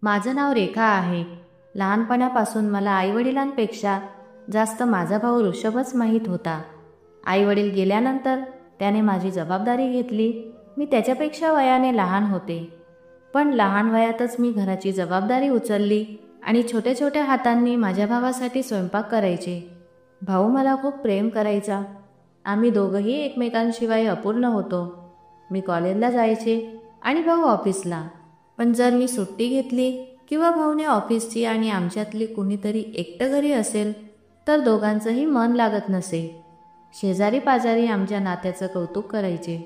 माझं नाव रेखा आहे. लहानपणापासून मला आईवडिलांपेक्षा जास्त माझा भाऊ ऋषभच माहीत होता. आईवडील गेल्यानंतर त्याने माझी जबाबदारी घेतली. मी त्याच्यापेक्षा वयाने लहान होते, पण लहान वयातच मी घराची जबाबदारी उचलली आणि छोट्या छोट्या हातांनी माझ्या भावासाठी स्वयंपाक करायचे. भाऊ मला खूप प्रेम करायचा. आम्ही दोघंही एकमेकांशिवाय अपूर्ण होतो. मी कॉलेजला जायचे आणि भाऊ ऑफिसला. पण जर मी सुट्टी घेतली किंवा भाऊने ऑफिसची आणि आमच्यातली कुणीतरी एकटं घरी असेल तर दोघांचंही मन लागत नसे. शेजारी पाजारी आमच्या नात्याचं कौतुक करायचे.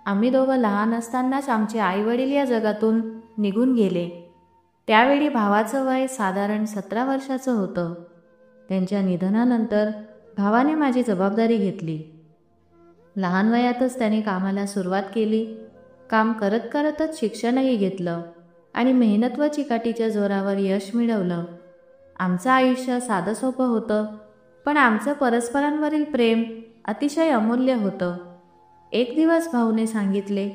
आम्ही दोघं लहान असतानाच आमचे आईवडील या जगातून निघून गेले. त्यावेळी भावाचं वय साधारण 17 वर्षाचं होतं. त्यांच्या निधनानंतर भावाने माझी जबाबदारी घेतली. लहान वयातच त्याने कामाला सुरुवात केली. काम करत करतच शिक्षणही घेतलं आणि मेहनत व चिकाटीच्या जोरावर यश मिळवलं. आमचं आयुष्य साधं सोपं होतं, पण आमचं परस्परांवरील प्रेम अतिशय अमूल्य होतं. एक दिवस भाऊने सांगितले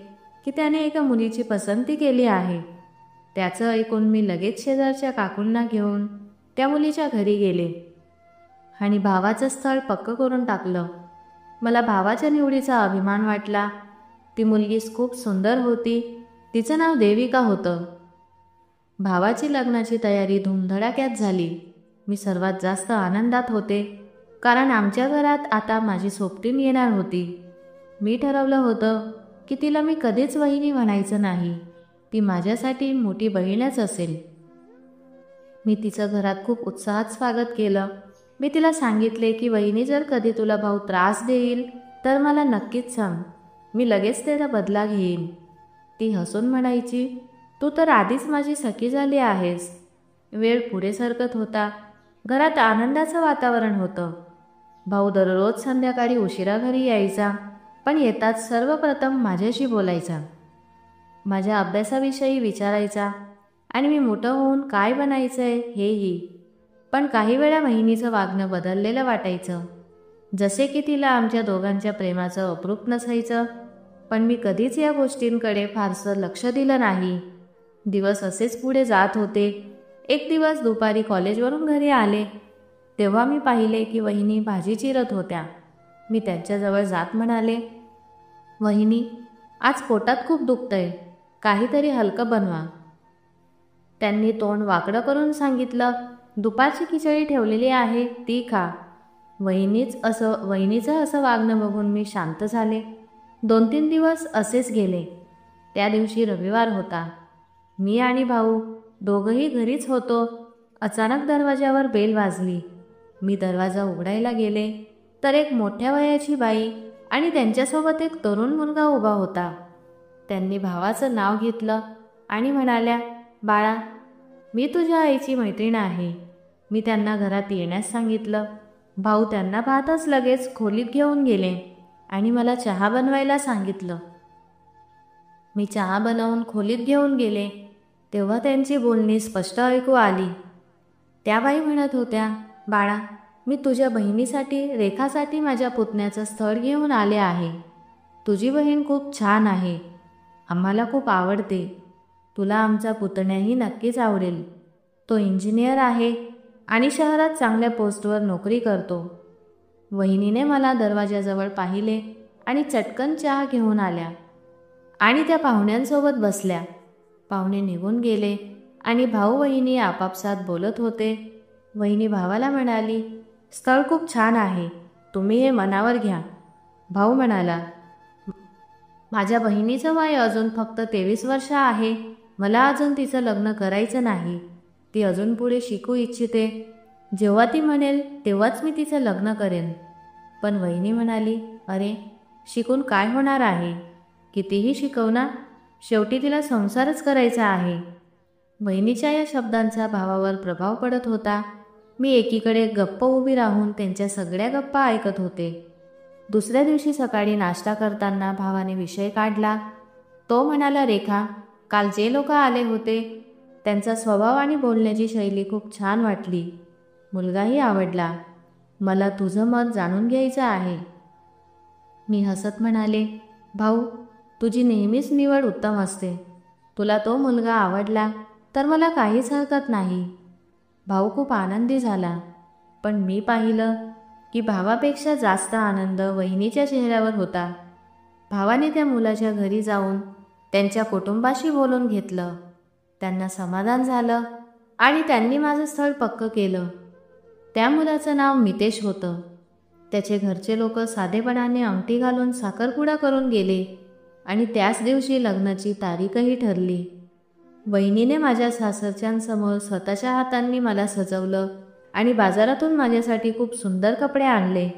की त्याने एका मुलीची पसंती केली आहे. त्याचं ऐकून मी लगेच शेजारच्या काकूंना घेऊन त्या मुलीच्या घरी गेले आणि भावाचं स्थळ पक्कं करून टाकलं. मला भावाच्या निवडीचा अभिमान वाटला. ती मुलगी खूप सुंदर होती. तिचं नाव देविका होतं. भावाची लग्नाची तयारी धूमधडाक्यात झाली. मी सर्वात जास्त आनंदात होते, कारण आमच्या घरात आता माझी सोबतीण येणार होती. मी ठरवलं होतं की तिला मी कधीच वहिनी म्हणायचं नाही. ती माझ्यासाठी मोठी बहीणच असेल. मी तिचं घरात खूप उत्साहात स्वागत केलं. मी तिला सांगितले की वहिनी जर कधी तुला भाऊ त्रास देईल तर मला नक्कीच सांग. मी लगेच त्याचा बदला घेईन. ती हसून म्हणायची, तू तर आधीच माझी सखी झाली आहेस. वेळ पुढे सरकत होता. घरात आनंदाचं वातावरण होतं. भाऊ दररोज संध्याकाळी उशिरा घरी यायचा, पण येताच सर्वप्रथम माझ्याशी बोलायचा. माझ्या अभ्यासाविषयी विचारायचा आणि मी मोठं होऊन काय बनायचंय हेही. पण काही वेळा वहिनीचं वागणं बदललेलं वाटायचं, जसे की तिला आमच्या दोघांच्या प्रेमाचं अप्रूप नसायचं. पण मी कधीच या गोष्टींकडे फारसं लक्ष दिलं नाही. दिवस असेच पुढे जात होते. एक दिवस दुपारी कॉलेजवरून घरी आले तेव्हा मी पाहिले की वहिनी भाजी चिरत होत्या. मी त्यांच्याजवळ जात म्हणाले, वहिनी, आज पोटात खूप दुखतंय, काहीतरी हलकं बनवा. त्यांनी तोंड वाकडं करून सांगितलं, दुपारची खिचडी ठेवलेली आहे ती खा. वहिनीचं असं वागणं बघून मी शांत झाले. 2-3 दिवस असेच गेले. त्या दिवशी रविवार होता. मी आणि भाऊ दोघंही घरीच होतो. अचानक दरवाजावर बेल वाजली. मी दरवाजा उघडायला गेले तर एक मोठ्या वयाची बाई आणि त्यांच्यासोबत एक तरुण मुलगा उभा होता. त्यांनी भावाचं नाव घेतलं आणि म्हणाल्या, बाळा, मी तुझ्या आईची मैत्रीण आहे. मी त्यांना घरात येण्यास सांगितलं. भाऊ त्यांना पाहताच लगेच खोलीत घेऊन गेले आणि मला चहा बनवायला सांगितलं. मी चहा बनवून खोलीत घेऊन गेले तेव्हा त्यांची बोलणी स्पष्ट ऐकू आली. त्या बाई म्हणत होत्या, बाळा, मी तुझ्या बहिणीसाठी रेखासाठी माझ्या पुतण्याचं स्थळ घेऊन आले आहे. तुझी बहीण खूप छान आहे. आम्हाला खूप आवडते. तुला आमचा पुतण्याही नक्कीच आवडेल. तो इंजिनियर आहे आणि शहरात चांगल्या पोस्टवर नोकरी करतो. वहिनीने मला दरवाजाजवळ पाहिले आणि चटकन चहा घेऊन आल्या आणि त्या पाहुण्यांसोबत बसल्या. पाहुणे निघून गेले आणि भाऊ वहिनी आपापसात बोलत होते. वहिनी भावाला म्हणाली, स्थळ खूप छान आहे, तुम्ही हे मनावर घ्या. भाऊ म्हणाला, माझ्या बहिणीचं वय अजून फक्त 23 वर्ष आहे. मला अजून तिचं लग्न करायचं नाही. ती अजून पुढे शिकू इच्छिते. जेव्हा ती म्हणेल तेव्हाच मी तिचं लग्न करेन. पण वहिनी म्हणाली, अरे, शिकून काय होणार आहे? कितीही शिकव ना, शेवटी तिला संसारच करायचा आहे. वहिनीच्या या शब्दांचा भावावर प्रभाव पडत होता. मी एकीकडे गप्प उभी राहून त्यांच्या सगळ्या गप्पा ऐकत होते. दुसऱ्या दिवशी सकाळी नाश्ता करताना भावाने विषय काढला. तो म्हणाला, रेखा, काल जे लोक आले होते त्यांचा स्वभाव आणि बोलण्याची शैली खूप छान वाटली. मुलगाही आवडला. मला तुझं मत जाणून घ्यायचं आहे. मी हसत म्हणाले, भाऊ, तुझी नेहमीच निवड उत्तम असते. तुला तो मुलगा आवडला तर मला काहीच हरकत नाही. भाऊ खूप आनंदी झाला, पण मी पाहिलं की भावापेक्षा जास्त आनंद वहिनीच्या चेहऱ्यावर होता. भावाने त्या मुलाच्या घरी जाऊन त्यांच्या कुटुंबाशी बोलून घेतलं. त्यांना समाधान झालं आणि त्यांनी माझं स्थळ पक्क केलं. त्या मुलाचं नाव मितेश होतं. त्याचे घरचे लोक साधेपणाने अंगठी घालून साखरपुडा करून गेले आणि त्याच दिवशी लग्नाची तारीखही ठरली. वहिनीने माझ्या सासरच्यांसमोर स्वतःच्या हातांनी मला सजवलं आणि बाजारातून माझ्यासाठी खूप सुंदर कपडे आणले.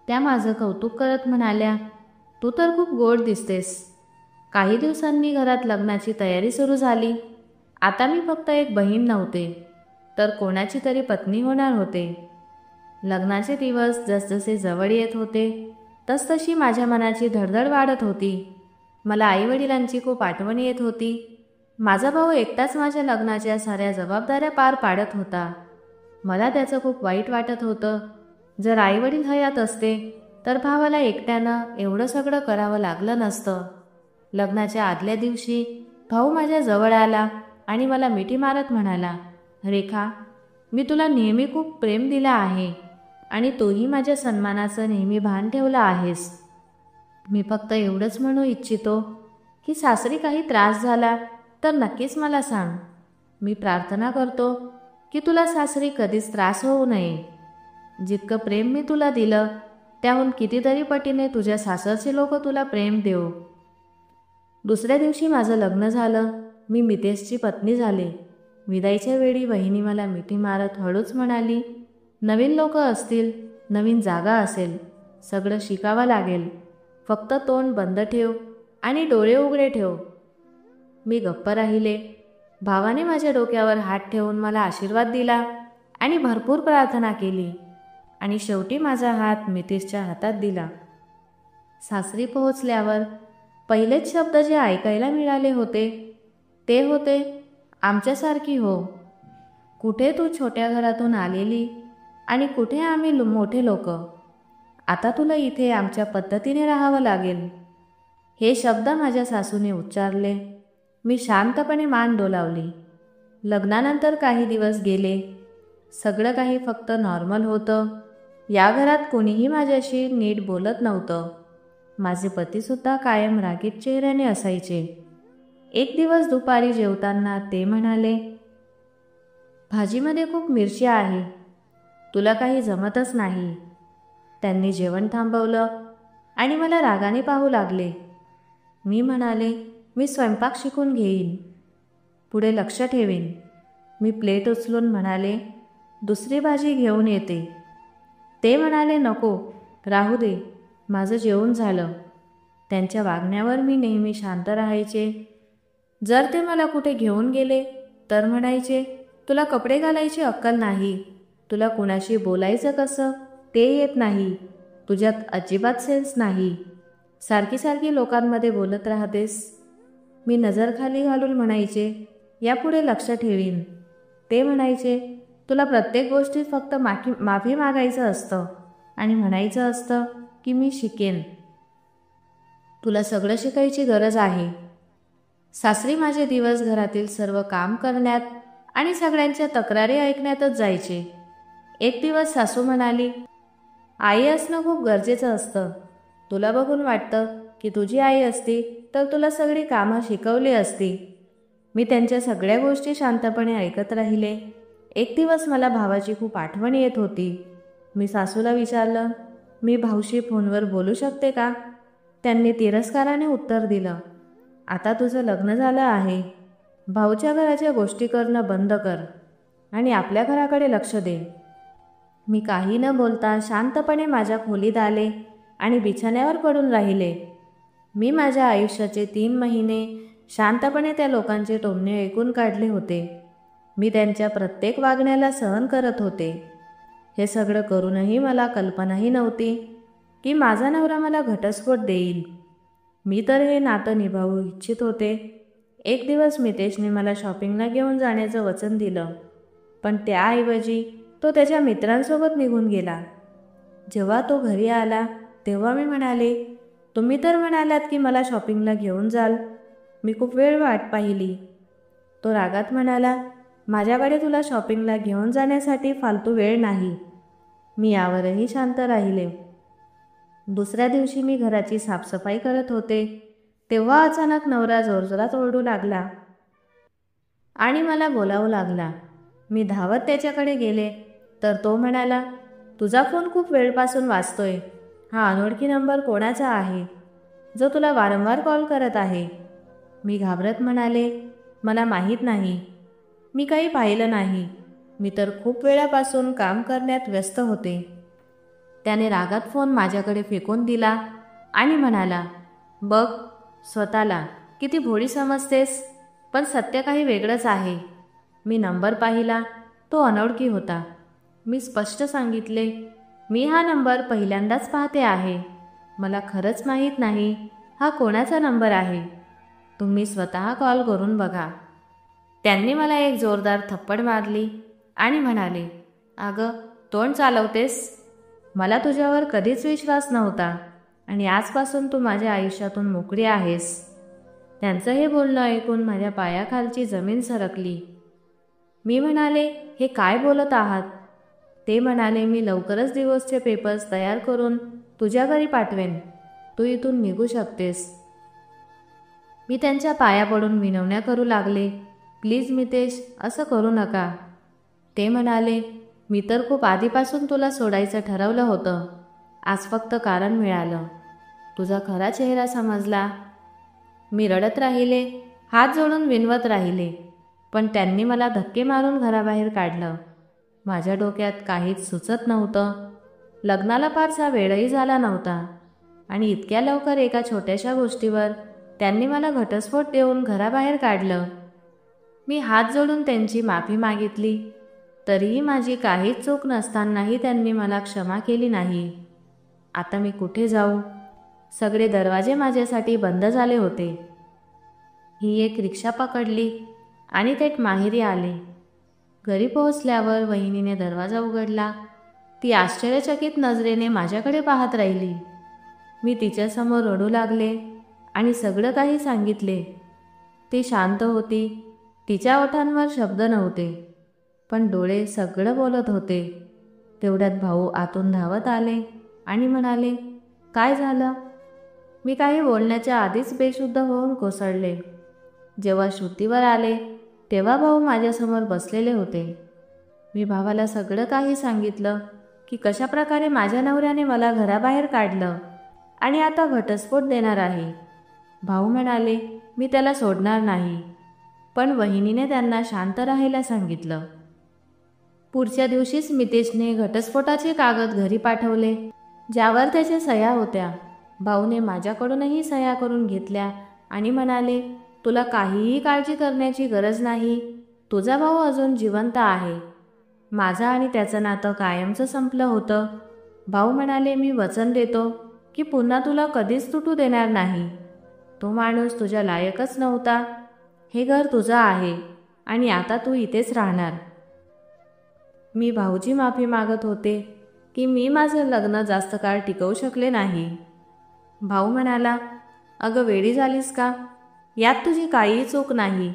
त्या माझं कौतुक करत म्हणाल्या, तू तर खूप गोड दिसतेस. काही दिवसांनी घरात लग्नाची तयारी सुरू झाली. आता मी फक्त एक बहीण नव्हते, तर कोणाची तरी पत्नी होणार होते. लग्नाचे दिवस जसजसे जवळ येत होते तसतशी माझ्या मनाची धडधड वाढत होती. मला आईवडिलांची खूप आठवण येत होती. माझा भाऊ एकटाच माझ्या लग्नाच्या साऱ्या जबाबदाऱ्या पार पाडत होता. मला त्याचं खूप वाईट वाटत होतं. जर आईवडील हयात असते तर भावाला एकट्यानं एवढं सगळं करावं लागलं नसतं. लग्नाच्या आदल्या दिवशी भाऊ माझ्या जवळ आला आणि मला मिठी मारत म्हणाला, रेखा, मी तुला नेहमी खूप प्रेम दिलं आहे आणि तूही माझ्या सन्मानाचं नेहमी भान ठेवलं आहेस. मी फक्त एवढंच म्हणू इच्छितो की सासरी काही त्रास झाला तर नक्कीच मला सांग. मी प्रार्थना करतो की तुला सासरी कधीच त्रास होऊ नये. जितकं प्रेम मी तुला दिलं त्याहून कितीतरी पटीने तुझ्या सासरचे लोक तुला प्रेम देऊ. दुसऱ्या दिवशी माझं लग्न झालं. मी मितेशची पत्नी झाले. विदाईच्या वेळी वहिनी मला मिठी मारत हळूच म्हणाली, नवीन लोक असतील, नवीन जागा असेल, सगळं शिकावं लागेल. फक्त तोंड बंद ठेव आणि डोळे उघडे ठेव. मी गप्प राहिले. भावाने माझ्या डोक्यावर हात ठेवून मला आशीर्वाद दिला आणि भरपूर प्रार्थना केली आणि शेवटी माझा हात मितेशच्या हातात दिला. सासरी पोहोचल्यावर पहिलेच शब्द जे ऐकायला मिळाले होते ते होते, आमच्यासारखी हो. कुठे तू छोट्या घरातून आलेली आणि कुठे आम्ही मोठे लोक. आता तुला इथे आमच्या पद्धतीने राहावं लागेल. हे शब्द माझ्या सासूने उच्चारले. मी शांतपणे मान डोलावली. लग्नानंतर काही दिवस गेले. सगळं काही फक्त नॉर्मल होतं. या घरात कोणीही माझ्याशी नीट बोलत नव्हतं. माझे पतीसुद्धा कायम रागीट चेहऱ्याने असायचे. एक दिवस दुपारी जेवताना ते म्हणाले, भाजीमध्ये खूप मिरची आहे, तुला काही जमतच नाही. त्यांनी जेवण थांबवलं आणि मला रागाने पाहू लागले. मी म्हणाले, मी स्वयंपाक शिकून घेईन, पुढे लक्ष ठेवीन. मी प्लेट उचलून म्हणाले, दुसरी भाजी घेऊन येते. ते म्हणाले, नको, राहू दे, माझं जेवण झालं. त्यांच्या वागण्यावर मी नेहमी शांत राहायचे. जर ते मला कुठे घेऊन गेले तर म्हणायचे, तुला कपडे घालायची अक्कल नाही, तुला कुणाशी बोलायचं कसं ते येत नाही, तुझ्यात अजिबात सेन्स नाही, सारखी सारखी लोकांमध्ये बोलत राहतेस. मी नजर खाली घालून म्हणायचे, यापुढे लक्ष ठेवीन. ते म्हणायचे, तुला प्रत्येक गोष्टीत फक्त माफी मागायचं असतं आणि म्हणायचं असतं की मी शिकेन. तुला सगळं शिकायची गरज आहे. सासरी माझे दिवस घरातील सर्व काम करण्यात आणि सगळ्यांच्या तक्रारी ऐकण्यातच जायचे. एक दिवस सासू म्हणाली, आई असणं खूप गरजेचं असतं. तुला बघून वाटतं की तुझी आई असती तर तुला सगळी कामं शिकवली असती. मी त्यांच्या सगळ्या गोष्टी शांतपणे ऐकत राहिले. एक दिवस मला भावाची खूप आठवण येत होती. मी सासूला विचारलं, मी भाऊशी फोनवर बोलू शकते का? त्यांनी तिरस्काराने उत्तर दिलं, आता तुझं लग्न झालं आहे. भाऊच्या घराच्या गोष्टी करणं बंद कर आणि आपल्या घराकडे लक्ष दे. मी काही न बोलता शांतपणे माझ्या खोलीत आले आणि बिछाण्यावर पडून राहिले. मी माझ्या आयुष्याचे 3 महिने शांतपणे त्या लोकांचे टोमणे ऐकून काढले होते. मी त्यांच्या प्रत्येक वागण्याला सहन करत होते. हे सगळं करूनही मला कल्पनाही नव्हती की माझा नवरा मला घटस्फोट देईल. मी तर हे नातं निभावू इच्छित होते. एक दिवस मितेशने मला शॉपिंगला घेऊन जाण्याचं वचन दिलं, पण त्याऐवजी तो त्याच्या मित्रांसोबत निघून गेला. जेव्हा तो घरी आला तेव्हा मी म्हणाले, तुम्ही तर म्हणालात की मला शॉपिंगला घेऊन जाल. मी खूप वेळ वाट पाहिली. तो रागात म्हणाला, माझ्याकडे तुला शॉपिंगला घेऊन जाण्यासाठी फालतू वेळ नाही. मी यावरही शांत राहिले. दुसऱ्या दिवशी मी घराची साफसफाई करत होते, तेव्हा अचानक नवरा जोरजोरात ओरडू लागला आणि मला बोलावू लागला. मी धावत त्याच्याकडे गेले तर तो म्हणाला, तुझा फोन खूप वेळपासून वाजतोय. हा अनोळखी नंबर कोणाचा आहे जो तुला वारंवार कॉल करत आहे? मी घाबरत म्हणाले, मला माहीत नाही. मी काही पाहिलं नाही. मी तर खूप वेळापासून काम करण्यात व्यस्त होते. त्याने रागात फोन माझ्याकडे फेकून दिला आणि म्हणाला, बघ स्वतःला किती भोळी समजतेस, पण सत्य काही वेगळंच आहे. मी नंबर पाहिला, तो अनोळखी होता. मी स्पष्ट सांगितले, मी हा नंबर पहिल्यांदाच पाहते आहे. मला खरंच माहीत नाही हा कोणाचा नंबर आहे. तुम्ही स्वतः कॉल करून बघा. त्यांनी मला एक जोरदार थप्पड मारली आणि म्हणाले, अगं तोंड चालवतेस? मला तुझ्यावर कधीच विश्वास नव्हता आणि आजपासून तू माझ्या आयुष्यातून मोकळी आहेस. त्यांचं हे बोलणं ऐकून माझ्या पायाखालची जमीन सरकली. मी म्हणाले, हे काय बोलत आहात? ते म्हणाले, मी लवकरच डिवोर्सचे पेपर्स तयार करून तुझ्या घरी पाठवेन. तू इथून निघू शकतेस. मी त्यांच्या पाया पडून विनवण्या करू लागले, प्लीज मितेश, असं करू नका. ते म्हणाले, मी तर खूप आधीपासून तुला सोडायचं ठरवलं होतं. आज फक्त कारण मिळालं. तुझा खरा चेहरा समजला. मी रडत राहिले, हात जोडून विनवत राहिले, पण त्यांनी मला धक्के मारून घराबाहेर काढलं. माझ्या डोक्यात काहीच सुचत नव्हतं. लग्नाला फारसा वेळही झाला नव्हता आणि इतक्या लवकर एका छोट्याशा गोष्टीवर त्यांनी मला घटस्फोट देऊन घराबाहेर काढलं. मी हात जोडून त्यांची माफी मागितली, तरीही माझी काहीच चूक नसतानाही त्यांनी मला क्षमा केली नाही. आता मी कुठे जाऊ? सगळे दरवाजे माझ्यासाठी बंद झाले होते. ही एक रिक्षा पकडली आणि थेट माहेरी आले. घरी पोहोचल्यावर वहिनीने दरवाजा उघडला. ती आश्चर्यचकित नजरेने माझ्याकडे पाहत राहिली. मी तिच्यासमोर रडू लागले आणि सगळं काही सांगितले. ती शांत होती. तिच्या ओठांवर शब्द नव्हते, पण डोळे सगळं बोलत होते. तेवढ्यात भाऊ आतून धावत आले आणि म्हणाले, काय झालं? मी काही बोलण्याच्या आधीच बेशुद्ध होऊन कोसळले. जेव्हा शुद्धीवर आले तेव्हा भाऊ माझ्यासमोर बसलेले होते. मी भावाला सगळं काही सांगितलं की कशाप्रकारे माझ्या नवऱ्याने मला घराबाहेर काढलं आणि आता घटस्फोट देणार आहे. भाऊ म्हणाले, मी त्याला सोडणार नाही, पण वहिनीने त्यांना शांत राहायला सांगितलं. पुढच्या दिवशीच मितेशने घटस्फोटाचे कागद घरी पाठवले, ज्यावर त्याच्या सह्या होत्या. भाऊने माझ्याकडूनही सह्या करून घेतल्या आणि म्हणाले, तुला काहीही काळजी करण्याची गरज नाही. तुझा भाऊ अजून जिवंत आहे. माझं आणि त्याचं नातं कायमचं संपलं होतं. भाऊ म्हणाले, मी वचन देतो की पुन्हा तुला कधीच तुटू देणार नाही. तो माणूस तुझ्या लायकच नव्हता. हे घर तुझं आहे आणि आता तू इथेच राहणार. मी भाऊची माफी मागत होते की मी माझं लग्न जास्त काळ टिकवू शकले नाही. भाऊ म्हणाला, अगं वेडी झालीस का? यात तुझी काहीही चूक नाही.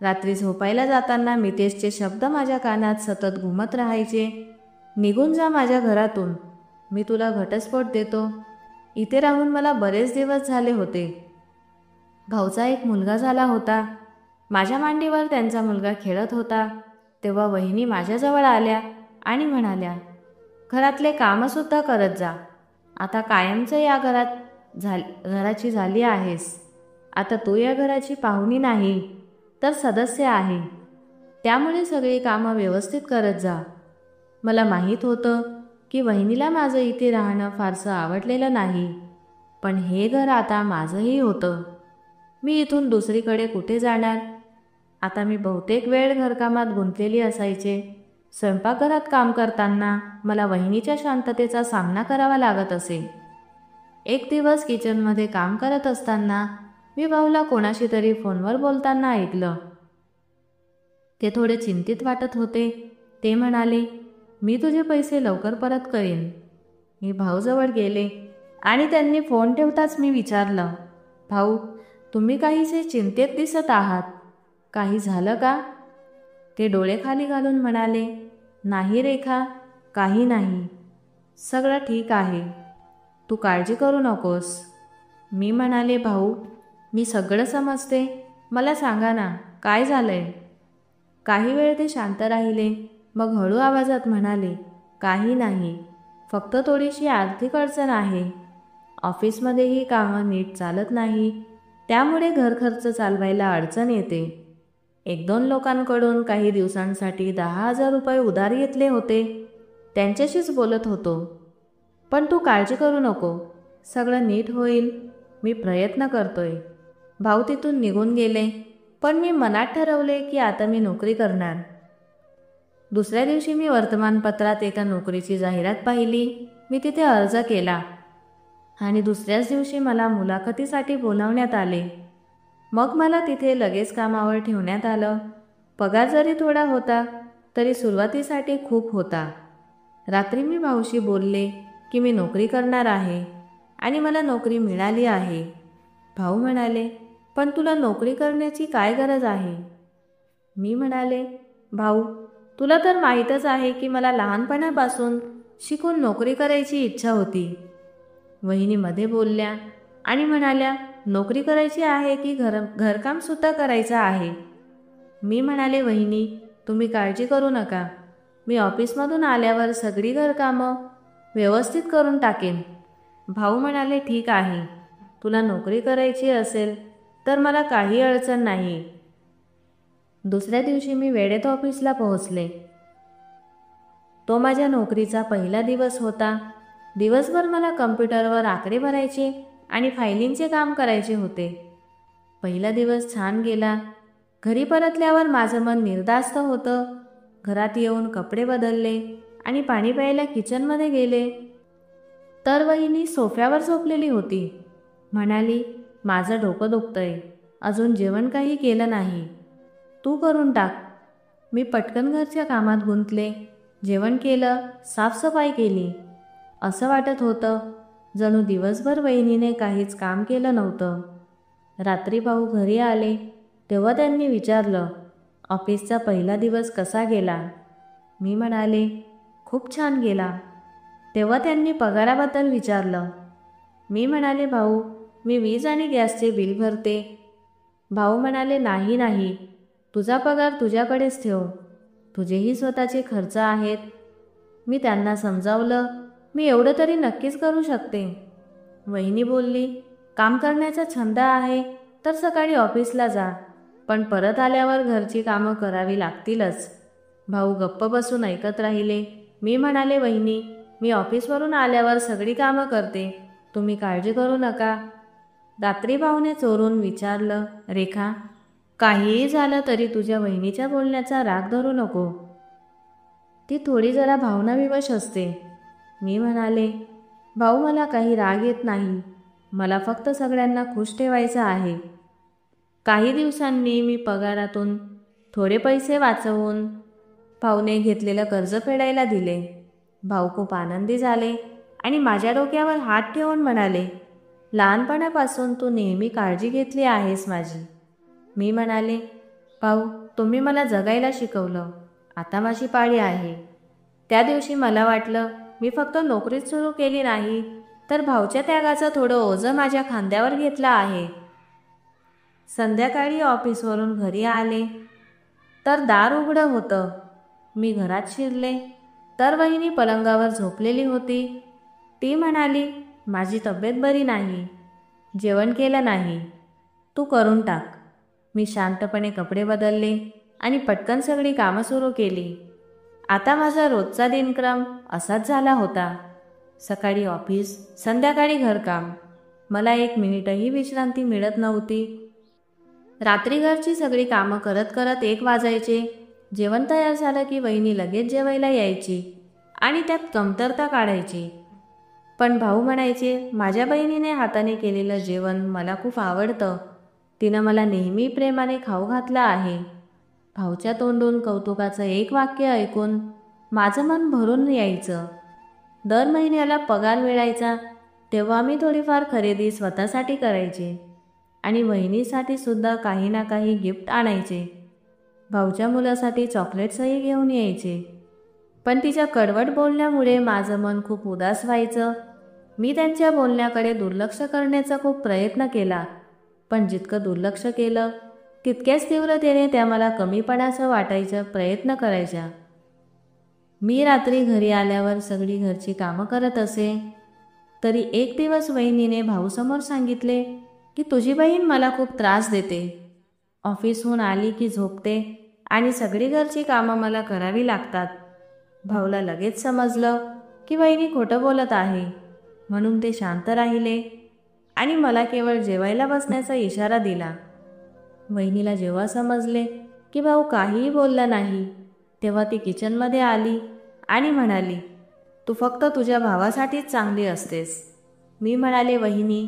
रात्री झोपायला जाताना मितेशचे शब्द माझ्या कानात सतत घुमत राहायचे, निघून जा माझ्या घरातून. मी तुला घटस्फोट देतो. इथे राहून मला बरेच दिवस झाले होते. भाऊचा एक मुलगा झाला होता. माझ्या मांडीवर त्यांचा मुलगा खेळत होता. तेव्हा वहिनी माझ्याजवळ आल्या आणि म्हणाल्या, घरातले कामंसुद्धा करत जा. आता कायमचं या घराची झाली आहेस. आता तू या घराची पाहुणी नाही तर सदस्य आहे. त्यामुळे सगळी कामं व्यवस्थित करत जा. मला माहीत होतं की वहिनीला माझं इथे राहणं फारसं आवडलेलं नाही, पण हे घर आता माझंही होतं. मी इथून दुसरीकडे कुठे जाणार? आता मी बहुतेक वेळ घरकामात गुंतलेली असायचे. स्वयंपाकघरात काम करताना मला वहिनीच्या शांततेचा सामना करावा लागत असे. एक दिवस किचनमध्ये काम करत असताना मी भाऊला कोणाशी तरी फोनवर बोलताना ऐकलं. ते थोडे चिंतित वाटत होते. ते म्हणाले, मी तुझे पैसे लवकर परत करीन. मी भाऊजवळ गेले आणि त्यांनी फोन ठेवताच मी विचारलं, भाऊ तुम्ही काहीसे चिंतेत दिसत आहात. काही झालं का? ते डोळे खाली घालून म्हणाले, नाही रेखा, काही नाही. सगळं ठीक आहे. तू काळजी करू नकोस. मी म्हणाले, भाऊ, मी सगळं समजते. मला सांगा ना, काय झालंय? काही वेळ ते शांत राहिले. मग हळू आवाजात म्हणाले, काही नाही. फक्त थोडीशी आर्थिक अडचण आहे. ऑफिसमध्येही कामं नीट चालत नाही. त्यामुळे घर खर्च चालवायला अडचण येते. 1-2 लोकांकडून काही दिवसांसाठी 10,000 रुपये उधार घेतले होते. त्यांच्याशीच बोलत होतो. पण तू काळजी करू नको. सगळं नीट होईल. मी प्रयत्न करतोय. भाऊ तिथून निघून गेले. पण मी मनात ठरवले की आता मी नोकरी करणार. दुसऱ्या दिवशी मी वर्तमानपत्रात एका नोकरीची जाहिरात पाहिली. मी तिथे अर्ज केला आणि दुसऱ्याच दिवशी मला मुलाखतीसाठी बोलावण्यात आले. मग मला तिथे लगेच कामावर ठेवण्यात आलं. पगार जरी थोडा होता तरी सुरुवातीसाठी खूप होता. रात्री मी भाऊशी बोलले की मी नोकरी करणार आहे आणि मला नोकरी मिळाली आहे. भाऊ म्हणाले, पण तुला नोकरी करण्याची काय गरज आहे? मी म्हणाले, भाऊ, तुला तर माहीतच आहे की मला लहानपणापासून शिकून नोकरी करायची इच्छा होती. वहिनी मध्ये बोलल्या आणि म्हणाल्या, नोकरी करायची आहे की घरकामसुद्धा करायचं आहे? मी म्हणाले, वहिनी, तुम्ही काळजी करू नका. मी ऑफिसमधून आल्यावर सगळी घरकामं व्यवस्थित करून टाकेन. भाऊ म्हणाले, ठीक आहे. तुला नोकरी करायची असेल तर मला काही अडचण नाही. दुसऱ्या दिवशी मी वेळेत ऑफिसला पोहोचले. तो माझ्या नोकरीचा पहिला दिवस होता. दिवसभर मला कम्प्युटरवर आकडे भरायचे आणि फायलिंगचे काम करायचे होते. पहिला दिवस छान गेला. घरी परतल्यावर माझं मन निर्धास्त होतं. घरात येऊन कपडे बदलले आणि पाणी प्यायला किचनमध्ये गेले तर वहिनी सोफ्यावर झोपलेली होती. म्हणाली, माझं डोकं दुखतंय. अजून जेवण काही केलं नाही. तू करून टाक. मी पटकन घरच्या कामात गुंतले. जेवण केलं, साफसफाई केली. असं वाटत होतं जणू दिवसभर वहिनीने काहीच काम केलं नव्हतं. रात्री भाऊ घरी आले तेव्हा त्यांनी विचारलं, ऑफिसचा पहिला दिवस कसा गेला? मी म्हणाले, खूप छान गेला. तेव्हा त्यांनी पगाराबद्दल विचारलं. मी म्हणाले, भाऊ, मी वीज आणि गॅसचे बिल भरते. भाऊ म्हणाले, नाही, तुझा पगार तुझ्याकडेच ठेव. तुझेही स्वतःचे खर्च आहेत. मी त्यांना समजावलं, मी एवढं तरी नक्कीच करू शकते. वहिनी बोलली, काम करण्याचा छंद आहे तर सकाळी ऑफिसला जा, पण परत आल्यावर घरची कामं करावी लागतीलच. भाऊ गप्प बसून ऐकत राहिले. मी म्हणाले, वहिनी, मी ऑफिसवरून आल्यावर सगळी कामं करते. तुम्ही काळजी करू नका. रात्री भाऊने चोरून विचारलं, रेखा, काहीही झालं तरी तुझ्या वहिनीच्या बोलण्याचा राग धरू नको. ती थोडी जरा भावनाविवश असते. मी म्हणाले, भाऊ, मला काही राग येत नाही. मला फक्त सगळ्यांना खुश ठेवायचं आहे. काही दिवसांनी मी पगारातून थोडे पैसे वाचवून भाऊने घेतलेलं कर्ज फेडायला दिले. भाऊ खूप आनंदी झाले आणि माझ्या डोक्यावर हात ठेवून म्हणाले, लहानपणापासून तू नेहमी काळजी घेतली आहेस माझी. मी म्हणाले, भाऊ, तुम्ही मला जगायला शिकवलं. आता माझी पाळी आहे. त्या दिवशी मला वाटलं मी फक्त नोकरीच सुरू केली नाही तर भाऊच्या त्यागाचं थोडं ओझं माझ्या खांद्यावर घेतलं आहे. संध्याकाळी ऑफिसवरून घरी आले तर दार उघडं होतं. मी घरात शिरले तर वहिनी पलंगावर झोपलेली होती. ती म्हणाली, माझी तब्येत बरी नाही. जेवण केलं नाही. तू करून टाक. मी शांतपणे कपडे बदलले आणि पटकन सगळी कामं सुरू केली. आता माझा रोजचा दिनक्रम असाच झाला होता. सकाळी ऑफिस, संध्याकाळी घरकाम. मला 1 मिनिटही विश्रांती मिळत नव्हती. रात्री घरची सगळी कामं करत करत 1 वाजायचे. जेवण तयार झालं की वहिनी लगेच जेवायला यायची आणि त्यात कमतरता काढायची. पण भाऊ म्हणायचे, माझ्या बहिणीने हाताने केलेलं जेवण मला खूप आवडतं. तिनं मला नेहमी प्रेमाने खाऊ घातलं आहे. भाऊच्या तोंडून कौतुकाचं 1 वाक्य ऐकून माझं मन भरून यायचं. दर महिन्याला पगार मिळायचा तेव्हा मी थोडीफार खरेदी स्वतःसाठी करायचे आणि वहिनीसाठी सुद्धा काही ना काही गिफ्ट आणायचे. भाऊच्या मुलासाठी चॉकलेट्सही घेऊन यायचे. पण तिच्या कडवट बोलण्यामुळे माझं मन खूप उदास व्हायचं. मी त्यांच्या बोलण्याकडे दुर्लक्ष करण्याचा खूप प्रयत्न केला, पण जितकं दुर्लक्ष केलं तितक्याच तीव्रतेने त्या मला कमीपणाचं वाटायचा प्रयत्न करायच्या. मी रात्री घरी आल्यावर सगळी घरची कामं करत असे. तरी एक दिवस वहिनीने भाऊसमोर सांगितले की तुझी बहीण मला खूप त्रास देते. ऑफिसहून आली की झोपते आणि सगळी घरची कामं मला करावी लागतात. भाऊला लगेच समजलं की वहिनी खोटं बोलत आहे, म्हणून ते शांत राहिले आणि मला केवळ जेवायला बसण्याचा इशारा दिला. वहिनीला जेव्हा समजले की भाऊ काहीही बोलला नाही, तेव्हा ती किचनमध्ये आली आणि म्हणाली, तू फक्त तुझ्या भावासाठीच चांगली असतेस. मी म्हणाले, वहिनी,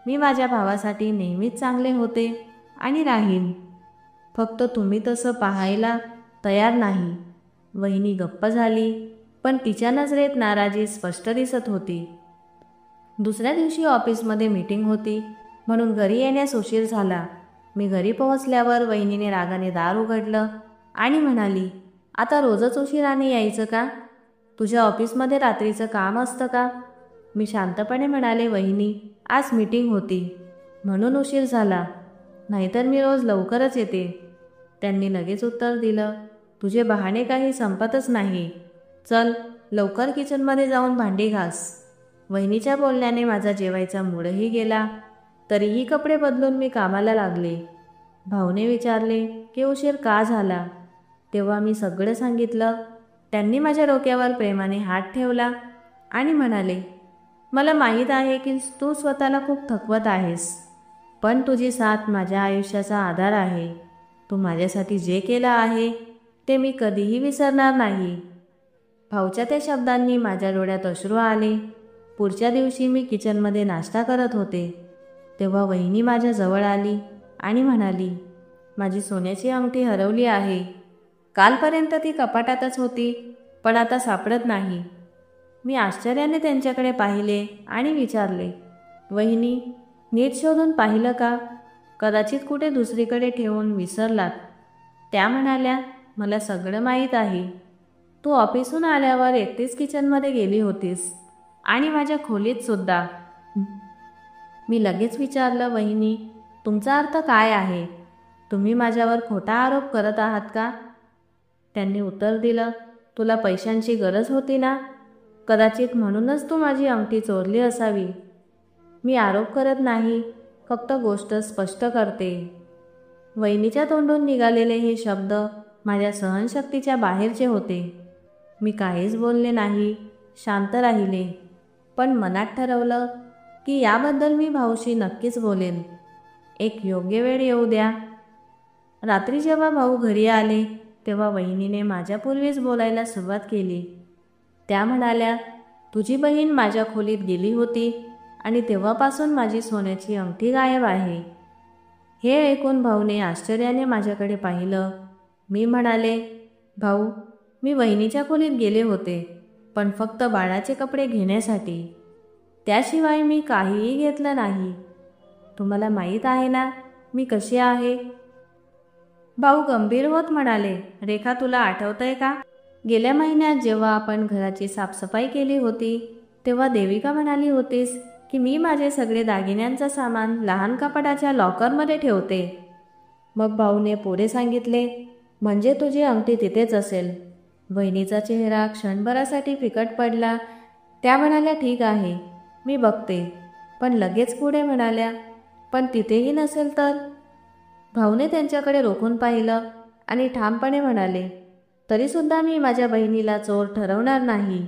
मी माझ्या भावासाठी नेहमीच चांगले होते आणि राहीन. फक्त तुम्ही तसं पाहायला तयार नाही. वहिनी गप्प झाली, पण तिच्या नजरेत नाराजी स्पष्ट दिसत होती. दुसऱ्या दिवशी ऑफिसमध्ये मीटिंग होती, म्हणून घरी येण्यास उशीर झाला. मी घरी पोहोचल्यावर वहिनीने रागाने दार उघडलं आणि म्हणाली, आता रोजच उशिराने यायचं का? तुझ्या ऑफिसमध्ये रात्रीचं काम असतं का? मी शांतपणे म्हणाले, वहिनी, आज मीटिंग होती म्हणून उशीर झाला, नाहीतर मी रोज लवकरच येते. त्यांनी लगेच उत्तर दिलं, तुझे बहाणे काही संपतच नाही. चल लवकर किचनमध्ये जाऊन भांडी घास. वहिनीच्या बोलण्याने माझा जेवायचा मूडही गेला. तरीही कपडे बदलून मी कामाला लागले. भाऊने विचारले की उशीर का झाला, तेव्हा मी सगळं सांगितलं. त्यांनी माझ्या डोक्यावर प्रेमाने हात ठेवला आणि म्हणाले, मला माहीत आहे की तू स्वतःला खूप थकवत आहेस, पण तुझी साथ माझ्या आयुष्याचा आधार आहे. तू माझ्यासाठी जे केलं आहे ते मी कधीही विसरणार नाही. भाऊच्या त्या शब्दांनी माझ्या डोळ्यात अश्रू आले. पुढच्या दिवशी मी किचनमध्ये नाश्ता करत होते, तेव्हा वहिनी माझ्या जवळ आली आणि म्हणाली, माझी सोन्याची अंगठी हरवली आहे. कालपर्यंत ती कपाटातच होती, पण आता सापडत नाही. मी आश्चर्याने त्यांच्याकडे पाहिले आणि विचारले, वहिनी, नीट शोधून पाहिलं का? कदाचित कुठे दुसरीकडे ठेवून विसरलात. त्या म्हणाल्या, मला सगळं माहीत आहे. तू ऑफिसहून आल्यावर एकटीच किचनमध्ये गेली होतीस आणि माझ्या खोलीत सुद्धा. मी लगेच विचारलं, वहिनी, तुमचा अर्थ काय आहे? तुम्ही माझ्यावर खोटा आरोप करत आहात का? त्यांनी उत्तर दिलं, तुला पैशांची गरज होती ना, कदाचित म्हणूनच तू माझी अंगठी चोरली असावी. मी आरोप करत नाही, फक्त गोष्ट स्पष्ट करते. वहिनीच्या तोंडून निघालेले हे शब्द माझ्या सहनशक्तीच्या बाहेरचे होते. मी काहीच बोलले नाही, शांत राहिले. पण मनात ठरवलं की याबद्दल मी भाऊशी नक्कीच बोलेन. एक योग्य वेळ येऊ द्या. रात्री जेव्हा भाऊ घरी आले तेव्हा वहिनीने माझ्यापूर्वीच बोलायला सुरुवात केली. त्या म्हणाल्या, तुझी बहीण माझ्या खोलीत गेली होती आणि तेव्हापासून माझी सोन्याची अंगठी गायब आहे. हे ऐकून भाऊने आश्चर्याने माझ्याकडे पाहिलं. मी म्हणाले, भाऊ, मी वहिनीच्या खोलीत गेले होते, पण फक्त बाळाचे कपडे घेण्यासाठी. त्याशिवाय मी काहीही घेतलं नाही. तुम्हाला माहीत आहे ना मी कशी आहे? भाऊ गंभीर होत म्हणाले, रेखा, तुला आठवतंय का? गेल्या महिन्यात जेव्हा आपण घराची साफसफाई केली होती तेव्हा देविका म्हणाली होतीस की मी माझे सगळे दागिन्यांचं सामान लहान कपाटाच्या लॉकरमध्ये ठेवते. मग भाऊने पुढे सांगितले, म्हणजे तुझी अंगठी तिथेच असेल. वहिनीचा चेहरा क्षणभरासाठी फिकट पडला. त्या म्हणाल्या, ठीक आहे, मी बघते. पण लगेच पुढे म्हणाल्या, पण तिथेही नसेल तर? भाऊने त्यांच्याकडे रोखून पाहिलं आणि ठामपणे म्हणाले, तरीसुद्धा मी माझ्या बहिणीला चोर ठरवणार नाही.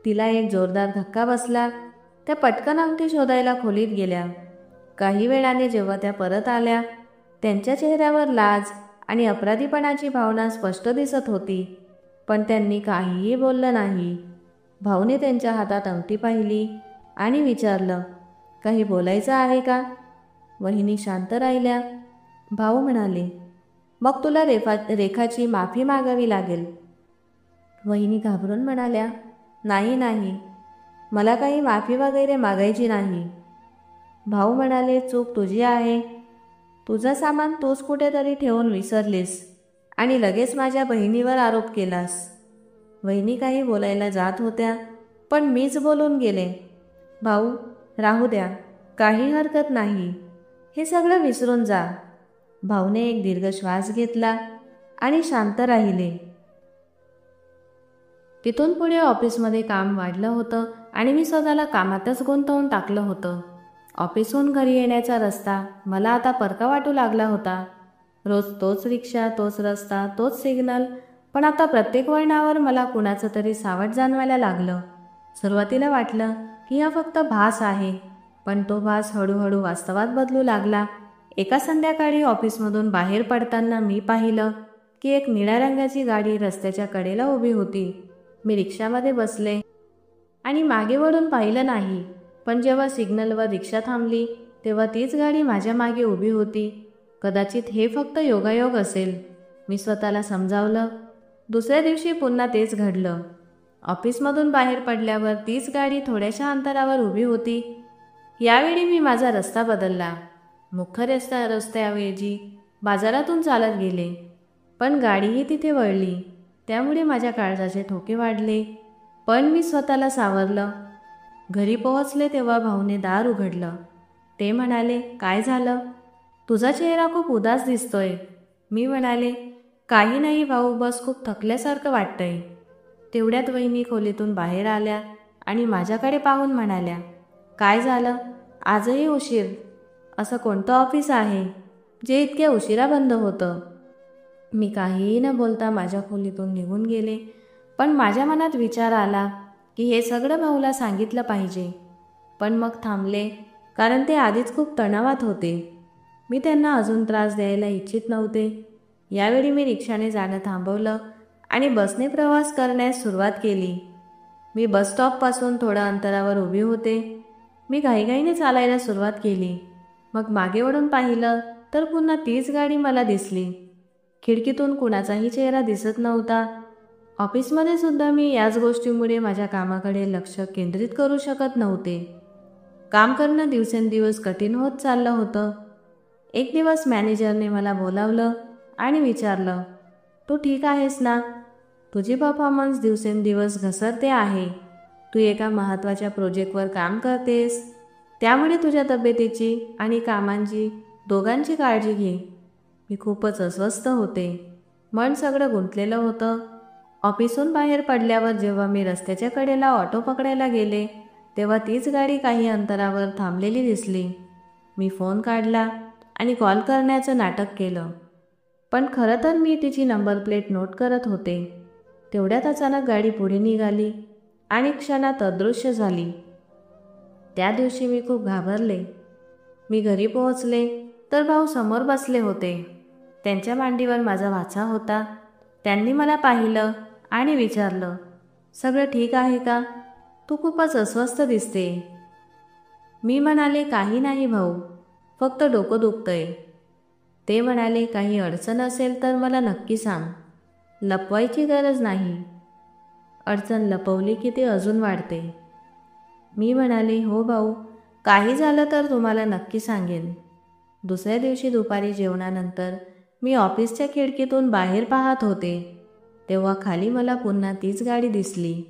तिला एक जोरदार धक्का बसला. त्या पटकन अंगठी शोधायला खोलीत गेल्या. काही वेळाने जेव्हा त्या परत आल्या त्यांच्या चेहऱ्यावर लाज आणि अपराधीपणाची भावना स्पष्ट दिसत होती, पण त्यांनी काहीही बोललं नाही. भाऊने त्यांच्या हातात अंगठी पाहिली आणि विचारलं, काही बोलायचं आहे का? वहिनी शांत राहिल्या. भाऊ म्हणाले, मग तुला रेखाची माफी मागावी लागेल. वहिनी घाबरून म्हणाल्या, नाही नाही, मला काही माफी वगैरे मागायची नाही. भाऊ म्हणाले, चूक तुझी आहे. तुझं सामान तूच कुठेतरी ठेवून विसरलीस आणि लगेच माझ्या बहिणीवर आरोप केलास. वहिनी काही बोलायला जात होत्या, पण मीच बोलून गेले. भाऊ, राहू द्या, काही हरकत नाही, हे सगळं विसरून जा. भाऊने एक दीर्घ श्वास घेतला आणि शांत राहिले. तिथून पुढे ऑफिसमध्ये काम वाढलं होतं आणि मी स्वतःला कामातच गुंतवून टाकलं होतं. ऑफिसहून घरी येण्याचा रस्ता मला आता परका वाटू लागला होता. रोज तोच रिक्षा, तोच रस्ता, तोच सिग्नल, पण आता प्रत्येक वळणावर मला कुणाचं तरी सावट जाणवायला लागलं. सुरुवातीला वाटलं की हा फक्त भास आहे, पण तो भास हळूहळू वास्तवात बदलू लागला. एका संध्याकाळी ऑफिसमधून बाहेर पडताना मी पाहिलं की एक निळ्या रंगाची गाडी रस्त्याच्या कडेला उभी होती. मी रिक्षामध्ये बसले आणि मागे वळून पाहिलं नाही, पण जेव्हा सिग्नलवर रिक्षा थांबली तेव्हा तीच गाडी माझ्या मागे उभी होती. कदाचित हे फक्त योगायोग असेल, मी स्वतःला समजावलं. दुसऱ्या दिवशी पुन्हा तेच घडलं. ऑफिसमधून बाहेर पडल्यावर तीच गाडी थोड्याशा अंतरावर उभी होती. यावेळी मी माझा रस्ता बदलला. मुख्य रस्त्याऐवजी बाजारातून चालत गेले, पण गाडीही तिथे वळली. त्यामुळे माझ्या काळजाचे ठोके वाढले, पण मी स्वतःला सावरलं. घरी पोहोचले तेव्हा भाऊने दार उघडलं. ते म्हणाले, काय झालं? तुझा चेहरा खूप उदास दिसतोय. मी म्हणाले, काही नाही भाऊ, बस खूप थकल्यासारखं वाटतंय. तेवढ्यात वहिनी खोलीतून बाहेर आल्या आणि माझ्याकडे पाहून म्हणाल्या, काय झालं? आजही उशीर? असं कोणतं ऑफिस आहे जे इतक्या उशिरा बंद होतं? मी काहीही न बोलता माझ्या खोलीतून निघून गेले, पण माझ्या मनात विचार आला की हे सगळं भाऊला सांगितलं पाहिजे. पण मग थांबले, कारण ते आधीच खूप तणावात होते. मी त्यांना अजून त्रास द्यायला इच्छित नव्हते. यावेळी मी रिक्षाने जाणं थांबवलं आणि बसने प्रवास करण्यास सुरुवात केली. मी बस स्टॉपपासून थोड्या अंतरावर उभी होते. मी घाईघाईने चालायला सुरुवात केली. मग मागे वळून पाहिलं तर पुन्हा तीच गाडी मला दिसली. खिडकीतून कुणाचाही चेहरा दिसत नव्हता. ऑफिसमध्ये सुद्धा मी याच गोष्टीमुळे माझ्या कामाकडे लक्ष केंद्रित करू शकत नव्हते. काम करणं दिवसेंदिवस कठीण होत चाललं होतं. एक दिवस मॅनेजरने मला बोलावलं आणि विचारलं, तू ठीक आहेस ना? तुझी परफॉर्मन्स दिवसेंदिवस घसरते आहे. तू एका महत्त्वाच्या प्रोजेक्टवर काम करतेस, त्यामुळे तुझ्या तब्येतीची आणि कामांची दोघांची काळजी घे. मी खूपच अस्वस्थ होते. मन सगळं गुंतलेलं होतं. ऑफिसहून बाहेर पडल्यावर जेव्हा मी रस्त्याच्या कडेला ऑटो पकडायला गेले तेव्हा तीच गाडी काही अंतरावर थांबलेली दिसली. मी फोन काढला आणि कॉल करण्याचं नाटक केलं, पण खरं तर मी तिची नंबर प्लेट नोट करत होते. तेवढ्यात अचानक गाडी पुढे निघाली आणि क्षणात अदृश्य झाली. त्या दिवशी मी खूप घाबरले. मी घरी पोहोचले तर भाऊ समोर बसले होते. त्यांच्या मांडीवर माझा वाचा होता. त्यांनी मला पाहिलं आणि विचारलं, सगळं ठीक आहे का? तू खूपच अस्वस्थ दिसते. मी म्हणाले, काही नाही भाऊ, फक्त डोकं दुखतंय. ते म्हणाले, काही अडचण असेल तर मला नक्की सांग, लपवायची गरज नाही. अडचण लपवली की ते अजून वाढते. मी म्हणाले, हो भाऊ, काही झालं तर तुम्हाला नक्की सांगेन. दुसऱ्या दिवशी दुपारी जेवणानंतर मी ऑफिसच्या खिडकीतून बाहेर पाहत होते तेव्हा खाली मला पुन्हा तीच गाडी दिसली.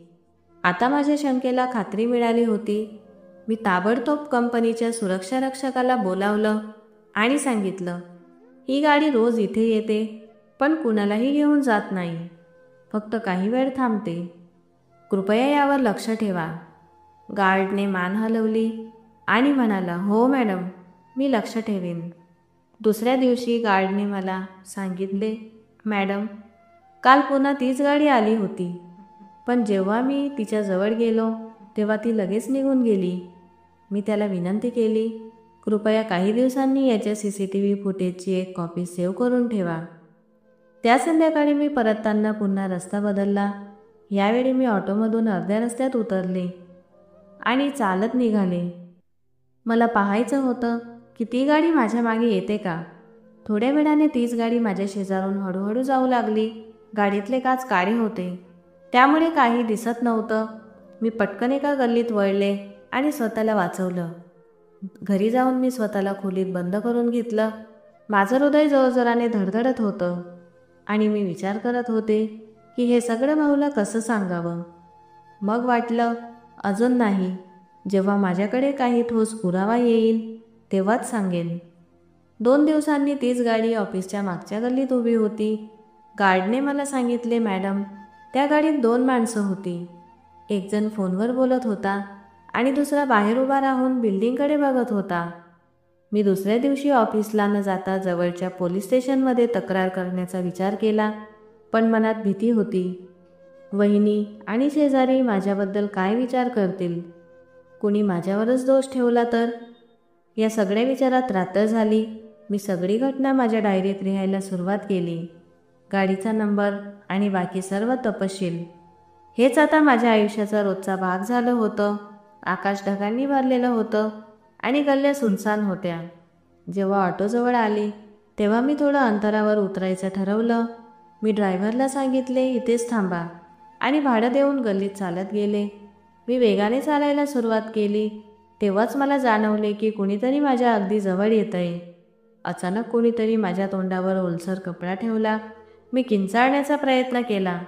आता माझ्या शंकेला खात्री मिळाली होती. मी ताबडतोब कंपनीच्या सुरक्षा रक्षकाला बोलावलं आणि सांगितलं, ही गाडी रोज इथे येते, पण कुणालाही घेऊन जात नाही, फक्त काही वेळ थांबते. कृपया यावर लक्ष ठेवा. गार्डने मान हलवली आणि म्हणाला, हो मॅडम, मी लक्ष ठेवीन. दुसऱ्या दिवशी गार्डने मला सांगितले, मॅडम, काल पुन्हा तीच गाडी आली होती, पण जेव्हा मी तिच्याजवळ गेलो तेव्हा ती लगेच निघून गेली. मी त्याला विनंती केली, कृपया काही दिवसांनी याच्या CCTV फुटेजची एक कॉपी सेव्ह करून ठेवा. त्या संध्याकाळी मी परतताना पुन्हा रस्ता बदलला. यावेळी मी ऑटोमधून अर्ध्या रस्त्यात उतरले आणि चालत निघाले. मला पाहायचं होतं की ती गाडी माझ्या मागे येते का. थोड्या वेळाने तीच गाडी माझ्या शेजारून हळूहळू जाऊ लागली. गाडीतले काच काळे होते, त्यामुळे काही दिसत नव्हतं. मी पटकन एका गल्लीत वळले आणि स्वतःला वाचवलं. घरी जाऊन मी स्वतःला खोलीत बंद करून घेतलं. माझं हृदय जोरजोराने धडधडत होतं आणि मी विचार करत होते की हे सगळं भाऊला कसं सांगावं. मग वाटलं अजून नाही, जेव्हा माझ्याकडे काही ठोस पुरावा येईल तेव्हाच सांगेन. 2 दिवसांनी तीच गाडी ऑफिसच्या मागच्या गल्लीत उभी होती. गार्डने मला सांगितले, मॅडम, त्या गाडीत 2 माणसं होती. एक जण फोनवर बोलत होता आणि दुसरा बाहेर उभा राहून बिल्डिंगकडे बघत होता. मी दुसऱ्या दिवशी ऑफिसला न जाता जवळच्या पोलीस स्टेशनमध्ये तक्रार करण्याचा विचार केला, पण मनात भीती होती. वहिनी आणि शेजारी माझ्याबद्दल काय विचार करतील? कुणी माझ्यावरच दोष ठेवला तर? या सगळ्या विचारात रात्र झाली. मी सगळी घटना माझ्या डायरीत लिहायला सुरुवात केली. गाडीचा नंबर आणि बाकी सर्व तपशील. हेच आता माझ्या आयुष्याचा रोजचा भाग झालं होतं. आकाश ढगांनी भरलेलं होतं आणि गल्ल्या सुनसान होत्या. जेव्हा ऑटोजवळ आली तेव्हा मी थोडं अंतरावर उतरायचं ठरवलं. मी ड्रायव्हरला सांगितले, इथेच थांबा, आणि भाडं देऊन गल्लीत चालत गेले. मी वेगाने चालायला सुरुवात केली तेव्हाच मला जाणवले की कुणीतरी माझ्या अगदी जवळ येतंय. अचानक कुणीतरी माझ्या तोंडावर ओलसर कपडा ठेवला. मी किंचाळण्याचा प्रयत्न केला,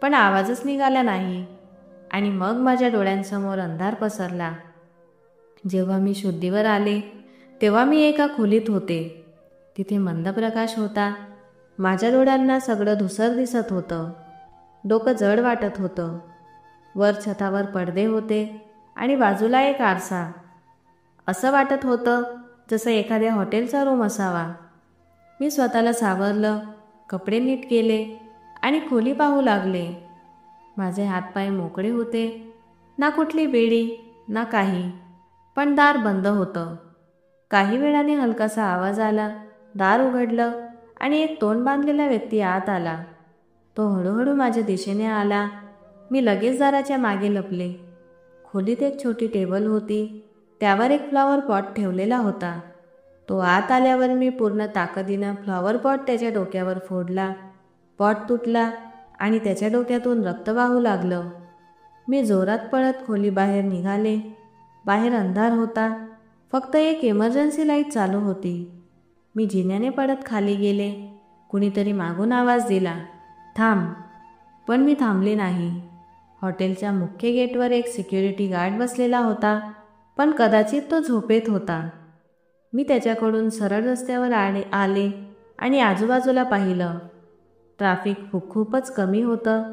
पण आवाजच निघाला नाही. आणि मग माझ्या डोळ्यांसमोर अंधार पसरला. जेव्हा मी शुद्धीवर आले तेव्हा मी एका खोलीत होते. तिथे मंद प्रकाश होता. माझ्या डोळ्यांना सगळं धुसर दिसत होतं. डोकं जड वाटत होतं. वर छतावर पडदे होते आणि बाजूला एक आरसा. असं वाटत होतं जसं एखाद्या हॉटेलचा रूम असावा. मी स्वतःला सावरलं, कपडे नीट केले आणि खोली पाहू लागले. माझे हातपाय मोकळे होते. ना कुठली बेडी ना काही, पण दार बंद होतं. काही वेळाने हलकासा आवाज आला. दार उघडलं आणि एक तोंड बांधलेला व्यक्ती आत आला. तो हळूहळू माझ्या दिशेने आला. मी लगेच दाराच्या मागे लपले. खोलीत एक छोटी टेबल होती. त्यावर एक फ्लॉवर पॉट ठेवलेला होता. तो आत आल्यावर मी पूर्ण ताकदीनं फ्लॉवर पॉट त्याच्या डोक्यावर फोडला. पॉट तुटला आणि त्याच्या डोक्यातून रक्त वाहू लागलं. मी जोरात पळत खोलीबाहेर निघाले. बाहेर अंधार होता. फक्त एक इमर्जन्सी लाईट चालू होती. मी जिन्याने पडत खाली गेले. कुणीतरी मागून आवाज दिला, थांब. पण मी थांबले नाही. हॉटेलच्या मुख्य गेटवर एक सिक्युरिटी गार्ड बसलेला होता, पण कदाचित तो झोपेत होता. मी त्याच्याकडून सरळ रस्त्यावर आले आणि आजूबाजूला पाहिलं. ट्रॅफिक खूपच कमी होतं.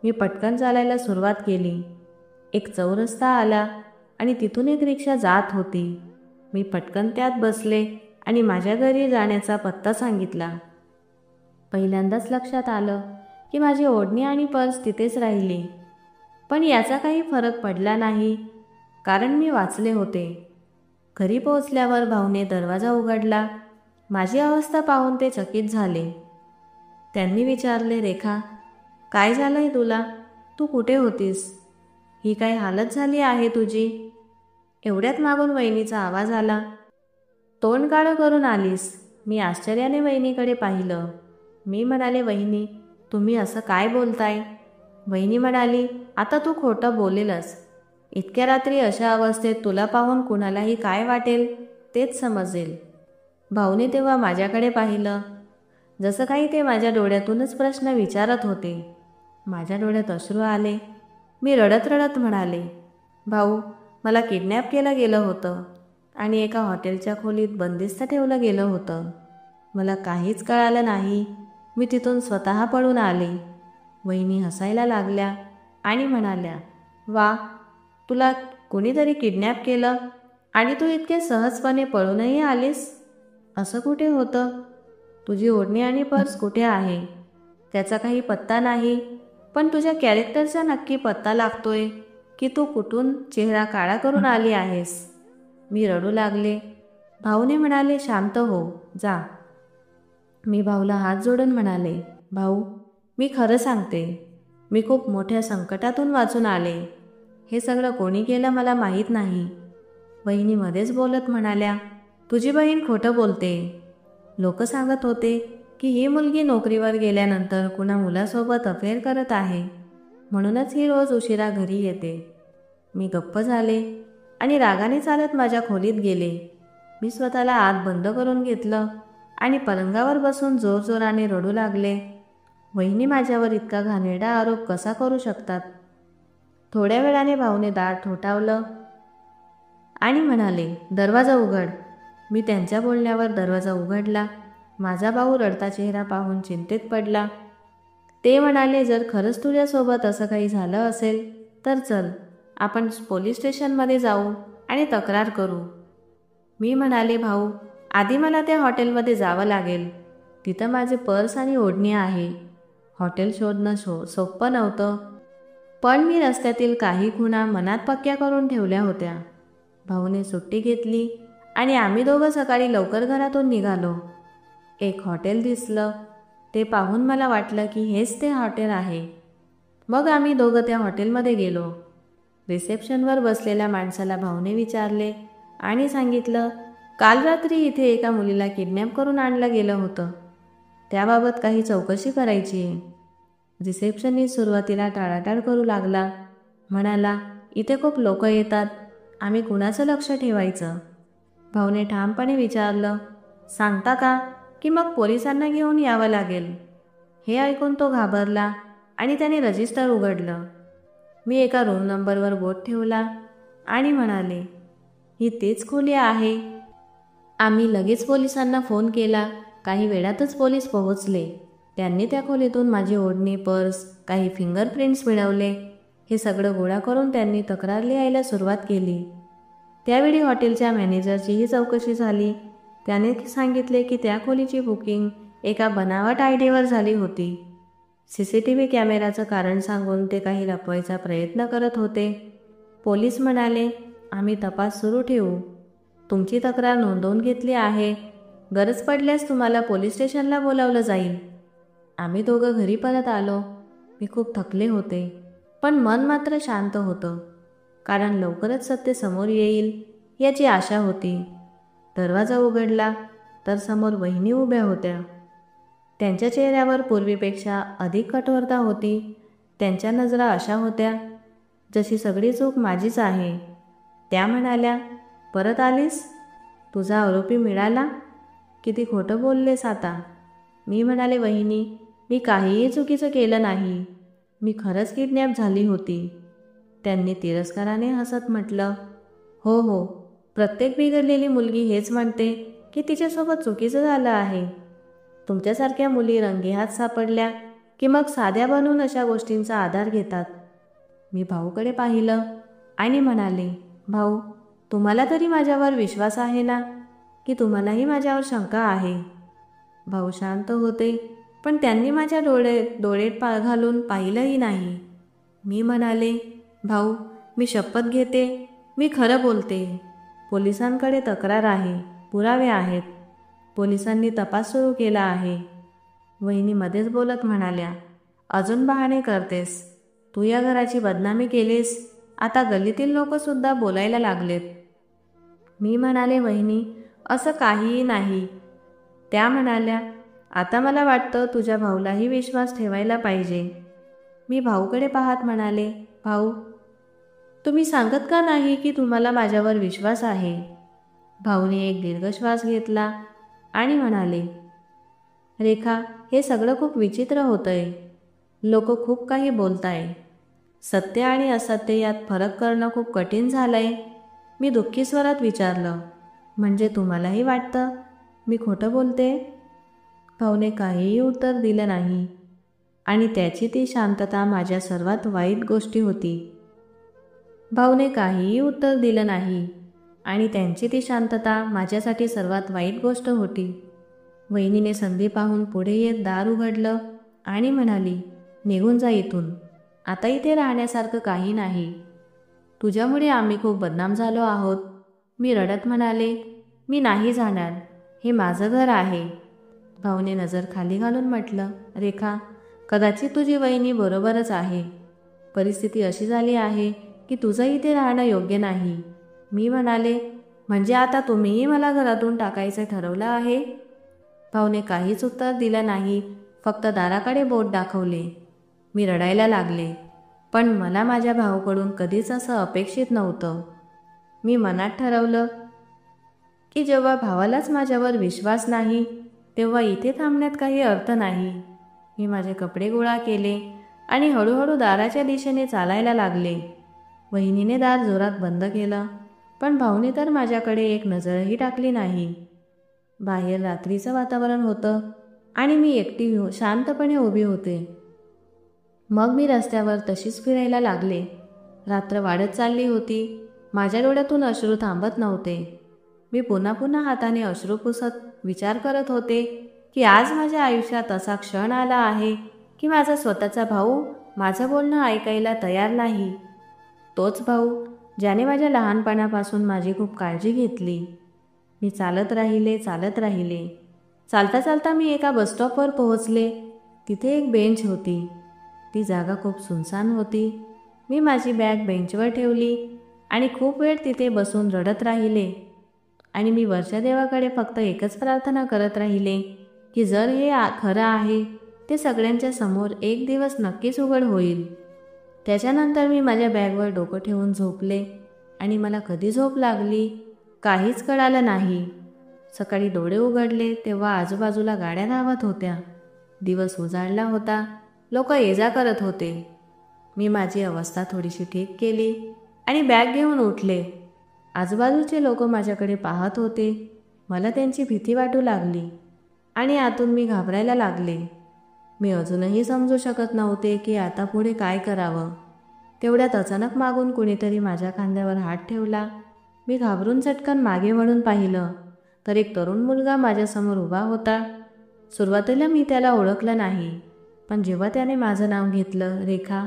मी पटकन चालायला सुरुवात केली. एक चौरस्ता आला आणि तिथून एक रिक्षा जात होती. मी पटकन त्यात बसले आणि माझ्या घरी जाण्याचा पत्ता सांगितला. पहिल्यांदाच लक्षात आलं की माझी ओढणी आणि पर्स तिथेच राहिली. पण याचा काही फरक पडला नाही, कारण मी वाचले होते. घरी पोहोचल्यावर भाऊने दरवाजा उघडला. माझी अवस्था पाहून ते चकित झाले. त्यांनी विचारले, रेखा, काय झालंय तुला? तू कुठे होतीस? ही काय हालत झाली आहे तुझी? एवढ्यात मागून वहिनीचा आवाज आला. तोंड काळं करून आलीस? मी आश्चर्याने वहिनीकडे पाहिलं. मी म्हणाले, वहिनी, तुम्ही असं काय बोलताय? वहिनी म्हणाली, आता तू खोटं बोलेलस. इतक्या रात्री अशा अवस्थेत तुला पाहून कुणालाही काय वाटेल तेच समजेल. भाऊने तेव्हा माझ्याकडे पाहिलं. जसं काही ते माझ्या डोळ्यातूनच प्रश्न विचारत होते. माझ्या डोळ्यात अश्रू आले. मी रडत रडत म्हणाले, भाऊ, मला किडनॅप केलं गेलं होतं आणि एका हॉटेलच्या खोलीत बंदिस्त ठेवलं गेलं होतं. मला काहीच कळालं नाही. मी तिथून स्वतः पळून आले. वहिनी हसायला लागल्या आणि म्हणाल्या, वा, तुला कोणीतरी किडनॅप केलं आणि तू इतके सहजपणे पळूनही आलीस? असं कुठे होतं? तुझी ओढणी आणि पर्स कुठे आहे? त्याचा काही पत्ता नाही, पण तुझ्या कॅरेक्टरचा नक्की पत्ता लागतोय की तू कुठून चेहरा काळा करून आली आहेस. मी रडू लागले. भाऊने म्हणाले, शांत हो, जा. मी भाऊला हात जोडून म्हणाले, भाऊ, मी खरं सांगते, मी खूप मोठ्या संकटातून वाचून आले. हे सगळं कोणी केलं मला माहीत नाही. वहिनी मध्येच बोलत म्हणाल्या, तुझी बहीण खोटं बोलते. लोक सांगत होते की ही मुलगी नोकरीवर गेल्यानंतर कुणा मुलासोबत अफेअर करत आहे, म्हणूनच ही रोज उशिरा घरी येते. मी गप्प झाले आणि रागाने चालत माझ्या खोलीत गेले. मी स्वतःला आत बंद करून घेतलं आणि पलंगावर बसून जोरजोराने रडू लागले. वहिनी माझ्यावर इतका घाणेरडा आरोप कसा करू शकतात? थोड्या वेळाने भाऊने दार ठोठावलं आणि म्हणाले, दरवाजा उघड. मी त्यांच्या बोलण्यावर दरवाजा उघडला. माझा भाऊ रडता चेहरा पाहून चिंतेत पडला. ते म्हणाले, जर खरंच तुझ्यासोबत असं काही झालं असेल तर चल, आपण पोलीस स्टेशनमध्ये जाऊ आणि तक्रार करू. मी म्हणाले, भाऊ, आधी मला त्या हॉटेलमध्ये जावं लागेल. तिथं माझे पर्स आणि ओढणी आहे. हॉटेल शोधणं सोपं नव्हतं, पण मी रस्त्यातील काही खुणा मनात पक्क्या करून ठेवल्या होत्या. भाऊने सुट्टी घेतली आणि आम्ही दोघं सकाळी लवकर घरातून निघालो. एक हॉटेल दिसलं. ते पाहून मला वाटलं की हेच ते हॉटेल आहे. मग आम्ही दोघं त्या हॉटेलमध्ये गेलो. रिसेप्शनवर बसलेल्या माणसाला भाऊने विचारले आणि सांगितलं, काल रात्री इथे एका मुलीला किडनॅप करून आणलं गेलं होतं. त्याबाबत काही चौकशी करायची आहे. रिसेप्शनिस्ट सुरुवातीला टाळाटाळ करू लागला. म्हणाला, इथे खूप लोक येतात, आम्ही कुणाचं लक्ष ठेवायचं? भाऊने ठामपणे विचारलं, सांगता का की मग पोलिसांना घेऊन यावं लागेल? हे ऐकून तो घाबरला आणि त्याने रजिस्टर उघडलं. मी एका रूम नंबरवर बोट ठेवला आणि म्हणाले, ही तेच खोली आहे. आम्ही लगेच पोलिसांना फोन केला. काही वेळातच पोलीस पोहोचले. त्यांनी त्या खोलीतून माझी ओढणी, पर्स, काही फिंगरप्रिंट्स मिळवले. हे सगळं गोळा करून त्यांनी तक्रार लिहायला सुरुवात केली. त्यावेळी हॉटेलच्या मॅनेजरचीही चौकशी झाली. त्याने सांगितले की त्या खोलीची बुकिंग एका बनावट आयडीवर झाली होती. CCTV कॅमेराचं कारण सांगून ते काही लपवायचा प्रयत्न करत होते. पोलीस म्हणाले, आम्ही तपास सुरू ठेवू. तुमची तक्रार नोंदवून घेतली आहे. गरज पडल्यास तुम्हाला पोलीस स्टेशनला बोलावलं जाईल. आम्ही दोघं घरी परत आलो. मी खूप थकले होते, पण मन मात्र शांत होतं, कारण लवकरच सत्य समोर येईल याची आशा होती. दरवाजा उघडला तर समोर वहिनी उभ्या होत्या. त्यांच्या चेहऱ्यावर पूर्वीपेक्षा अधिक कठोरता होती. त्यांच्या नजरा अशा होत्या जशी सगळी चूक माझीच आहे. त्या म्हणाल्या, परत आलीस? तुझा आरोपी मिळाला? किती खोटं बोललेस आता. मी म्हणाले, वहिनी, मी काहीही चुकीचं केलं नाही. मी खरंच किडनॅप झाली होती. त्यांनी तिरस्काराने हसत म्हटलं, हो हो, प्रत्येक बिघडलेली मुलगी हेच म्हणते की तिच्यासोबत चुकीचं झालं आहे. तुमच्यासारख्या मुली रंगेहात सापडल्या की मग साध्या बनून अशा गोष्टींचा आधार घेतात. मी भाऊकडे पाहिलं आणि म्हणाले, भाऊ, तुम्हाला तरी माझ्यावर विश्वास आहे ना, की तुम्हालाही माझ्यावर शंका आहे? भाऊ शांत होते, पण त्यांनी माझ्या डोळ्यात घालून पाहिलंही नाही. मी म्हणाले, भाऊ, मी शपथ घेते, मी खरं बोलते. पोलिसांकडे तक्रार आहे, पुरावे आहेत. पोलिसांनी तपास सुरू केला आहे. वहिनी मध्येच बोलत म्हणाल्या, अजून बहाणे करतेस. तू या घराची बदनामी केलीस. आता गल्लीतील लोकसुद्धा बोलायला लागलेत. मी म्हणाले, वहिनी, असं काहीही नाही. त्या म्हणाल्या, आता मला वाटतं तुझ्या भाऊलाही विश्वास ठेवायला पाहिजे. मी भाऊकडे पाहत म्हणाले, भाऊ, तुम्ही सांगत का नाही की तुम्हाला माझ्यावर विश्वास आहे? भाऊने एक दीर्घ श्वास घेतला आणि म्हणाले, रेखा, हे सगळं खूप विचित्र होतंय. लोक खूप काही बोलताय. सत्य आणि असत्य यात फरक करणं खूप कठीण झालंय. मी दुःखी स्वरात विचारलं, म्हणजे तुम्हालाही वाटतं मी खोटं बोलते? भाऊने काहीही उत्तर दिलं नाही आणि त्याची ती शांतता माझ्या सर्वात वाईट गोष्टी होती. भाऊने काहीही उत्तर दिलं नाही आणि त्यांची ती शांतता माझ्यासाठी सर्वात वाईट गोष्ट होती. वहिनीने संधी पाहून पुढे येत दार उघडलं आणि म्हणाली, निघून जा इथून. आता इथे राहण्यासारखं काही नाही. तुझ्यामुळे आम्ही खूप बदनाम झालो आहोत. मी रडत म्हणाले, मी नाही जाणार. हे माझं घर आहे. भाऊने नजर खाली घालून म्हटलं, रेखा, कदाचित तुझी वहिनी बरोबरच आहे. परिस्थिती अशी झाली आहे की तुझं इथे राहणं योग्य नाही. मी म्हणाले, म्हणजे आता तुम्हीही मला घरातून टाकायचं ठरवलं आहे? भाऊने काहीच उत्तर दिलं नाही, फक्त दाराकडे बोट दाखवले. मी रडायला लागले, पण मला माझ्या भाऊकडून कधीच असं अपेक्षित नव्हतं. मी मनात ठरवलं की जेव्हा भावालाच माझ्यावर विश्वास नाही, तेव्हा इथे थांबण्यात काही अर्थ नाही. मी माझे कपडे गोळा केले आणि हळूहळू दाराच्या दिशेने चालायला लागले. वहिनीने दार जोरात बंद केलं, पण भाऊने तर माझ्याकडे एक नजरही टाकली नाही. बाहेर रात्रीचं वातावरण होतं आणि मी एकटी शांतपणे उभी होते. मग मी रस्त्यावर तशीच फिरायला लागले. रात्र वाढत चालली होती. माझ्या डोळ्यातून अश्रू थांबत नव्हते. मी पुन्हा पुन्हा हाताने अश्रू पुसत विचार करत होते की आज माझ्या आयुष्यात असा क्षण आला आहे की माझा स्वतःचा भाऊ माझं बोलणं ऐकायला तयार नाही. तोच भाऊ ज्याने माझ्या लहानपणापासून माझी खूप काळजी घेतली. मी चालत राहिले. चालता चालता मी एका बसस्टॉपवर पोहोचले. तिथे एक बेंच होती. ती जागा खूप सुनसान होती. मी माझी बॅग बेंचवर ठेवली आणि खूप वेळ तिथे बसून रडत राहिले. आणि मी वरच्या देवाकडे फक्त एकच प्रार्थना करत राहिले की जर हे खरं आहे ते सगळ्यांच्या समोर एक दिवस नक्कीच उघड होईल. त्याच्यानंतर मी माझ्या बॅगवर डोकं ठेवून झोपले आणि मला कधी झोप लागली काहीच कळालं नाही. सकाळी डोळे उघडले तेव्हा आजूबाजूला गाड्या धावत होत्या. दिवस उजाडला होता. लोक ये जा करत होते. मी माझी अवस्था थोडीशी ठीक केली आणि बॅग घेऊन उठले. आजूबाजूचे लोक माझ्याकडे पाहत होते. मला त्यांची भीती वाटू लागली आणि आतून मी घाबरायला लागले. मी अजूनही समजू शकत नव्हते की आता पुढे काय करावं. तेवढ्यात अचानक मागून कुणीतरी माझ्या खांद्यावर हात ठेवला. मी घाबरून चटकन मागे वळून पाहिलं तर एक तरुण मुलगा माझ्यासमोर उभा होता. सुरुवातीला मी त्याला ओळखलं नाही, पण जेव्हा त्याने माझं नाव घेतलं, रेखा,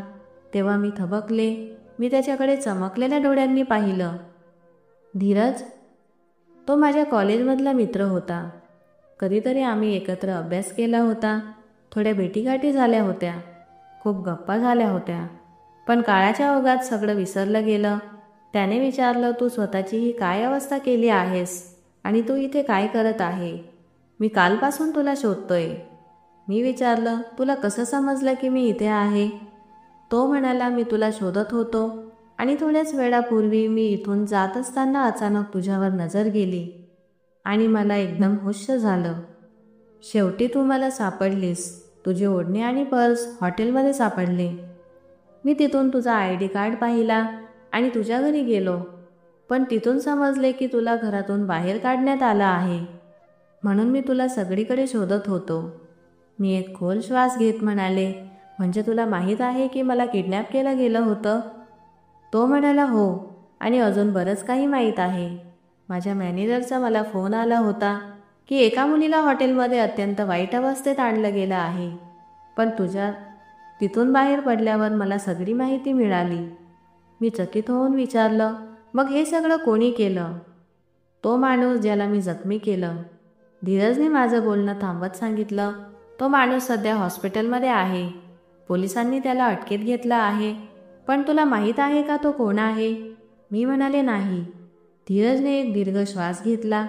तेव्हा मी थबकले. मी त्याच्याकडे चमकलेल्या डोळ्यांनी पाहिलं. धीरज, तो माझ्या कॉलेजमधला मित्र होता. कधीतरी आम्ही एकत्र अभ्यास केला होता. थोड्या भेटीगाठी झाल्या होत्या. खूप गप्पा झाल्या होत्या. पण काळाच्या ओघात सगळं विसरलं गेलं. त्याने विचारलं, तू स्वतःची ही काय अवस्था केली आहेस आणि तू इथे काय करत आहे? मी कालपासून तुला शोधतोय. मी विचारलं, तुला कसं समजलं की मी इथे आहे? तो म्हणाला, मी तुला शोधत होतो आणि थोड्याच वेळापूर्वी मी इथून जात असताना अचानक तुझ्यावर नजर गेली आणि मला एकदम हुश्श झालं. शेवटी तू मला सापडलीस. तुझी ओढणी आणि पर्स हॉटेलमध्ये सापडले. मी तिथून तुझा ID कार्ड पाहिला आणि तुझ्या घरी गेलो. पण तिथून समजले की तुला घरातून बाहेर काढण्यात आलं आहे. म्हणून मी तुला सगळीकडे शोधत होतो. मी एक खोल श्वास घेत म्हणाले, म्हणजे तुला माहीत आहे की मला किडनॅप केलं गेलं होतं? तो म्हणाला, हो, आणि अजून बरंच काही माहीत आहे. माझ्या मॅनेजरचा मला फोन आला होता की एका मुलीला हॉटेलमध्ये अत्यंत वाईट अवस्थेत आणलं गेलं आहे. पण तुझ्या तिथून बाहेर पडल्यावर मला सगळी माहिती मिळाली. मी चकित होऊन विचारलं, मग हे सगळं कोणी केलं? तो माणूस ज्याला मी जखमी केलं. धीरजने माझं बोलणं थांबवत सांगितलं, तो माणूस सध्या हॉस्पिटलमध्ये आहे. पोलिसांनी त्याला अटकेत घेतलं आहे. पण तुला माहीत आहे का तो कोण आहे? मी म्हणाले, नाही. धीरजने एक दीर्घ श्वास घेतला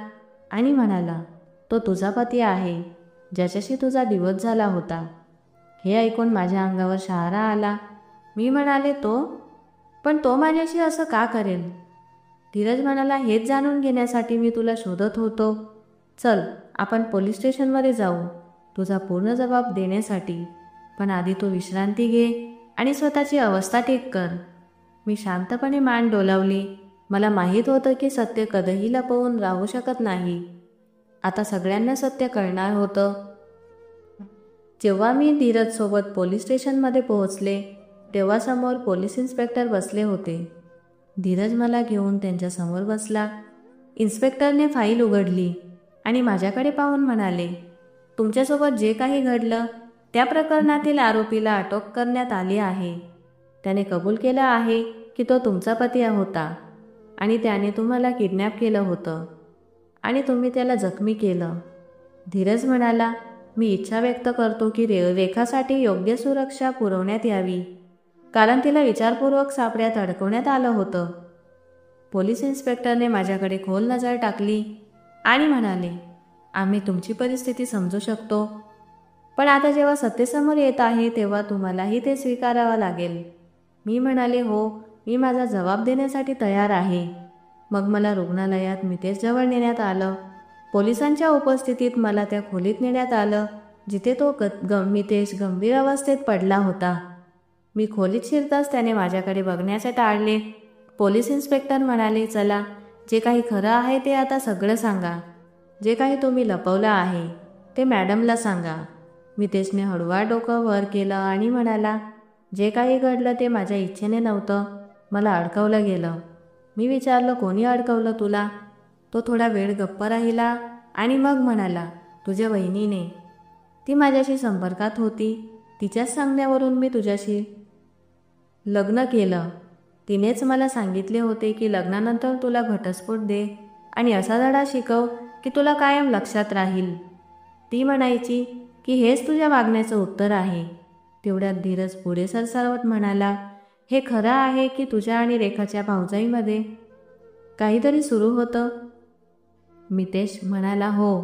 आणि म्हणाला, तो तुझा पती आहे, ज्याच्याशी तुझा डिवोर्स झाला होता. हे ऐकून माझ्या अंगावर शहारा आला. मी म्हणाले, तो? पण तो माझ्याशी असं का करेल? धीरज म्हणाला, हेच जाणून घेण्यासाठी मी तुला शोधत होतो. चल, आपण पोलीस स्टेशनमध्ये जाऊ, तुझा पूर्ण जबाब देण्यासाठी. पण आधी तू विश्रांती घे आणि स्वतःची अवस्था ठीक कर. मी शांतपणे मान डोलावली. मला माहीत होतं की सत्य कधीही लपवून राहू शकत नाही. आता सगळ्यांना सत्य कळणार होतं. जेव्हा मी धीरजसोबत पोलीस स्टेशनमध्ये पोहोचले तेव्हा समोर पोलीस इन्स्पेक्टर बसले होते. धीरज मला घेऊन त्यांच्यासमोर बसला. इन्स्पेक्टरने फाईल उघडली आणि माझ्याकडे पाहून म्हणाले, तुमच्यासोबत जे काही घडलं त्या प्रकरणातील आरोपीला अटक करण्यात आली आहे. त्याने कबूल केलं आहे की तो तुमचा पती होता आणि त्याने तुम्हाला किडनॅप केलं होतं आणि तुम्ही त्याला जखमी केलं. धीरज म्हणाला, मी इच्छा व्यक्त करतो की रेखासाठी योग्य सुरक्षा पुरवण्यात यावी, कारण तिला विचारपूर्वक सापड्यात अडकवण्यात आलं होतं. पोलीस इन्स्पेक्टरने माझ्याकडे खोल नजर टाकली आणि म्हणाले, आम्ही तुमची परिस्थिती समजू शकतो, पण आता जेव्हा सत्तेसमोर येत आहे तेव्हा तुम्हालाही ते स्वीकारावं लागेल. मी म्हणाले, हो, मी माझा जबाब देण्यासाठी तयार आहे. मग मला रुग्णालयात मितेशजवळ नेण्यात आलं. पोलिसांच्या उपस्थितीत मला त्या खोलीत नेण्यात आलं जिथे तो मितेश गंभीर अवस्थेत पडला होता. मी खोलीत शिरताच त्याने माझ्याकडे बघण्याचे टाळले. पोलीस इन्स्पेक्टर म्हणाले, चला, जे काही खरं आहे ते आता सगळं सांगा. जे काही तुम्ही लपवलं आहे ते मॅडमला सांगा. मितेशने हळूवार डोकं वर केलं आणि म्हणाला, जे काही घडलं ते माझ्या इच्छेने नव्हतं. मला अडकवलं गेलं. मी विचारलं, कोणी अडकवलं तुला? तो थोडा वेळ गप्प राहिला आणि मग म्हणाला, तुझ्या वहिनीने. ती माझ्याशी संपर्कात होती. तिच्याच सांगण्यावरून मी तुझ्याशी लग्न केलं. तिनेच मला सांगितले होते की लग्नानंतर तुला घटस्फोट दे आणि असा धडा शिकव की तुला कायम लक्षात राहील. ती म्हणायची की हेच तुझ्या वागण्याचं उत्तर आहे. तेवढ्यात धीरज पुढे सरसावत म्हणाला, हे खरं आहे की तुझ्या आणि रेखाच्या भाऊजाईमध्ये काहीतरी सुरू होतं? मितेश म्हणाला, हो.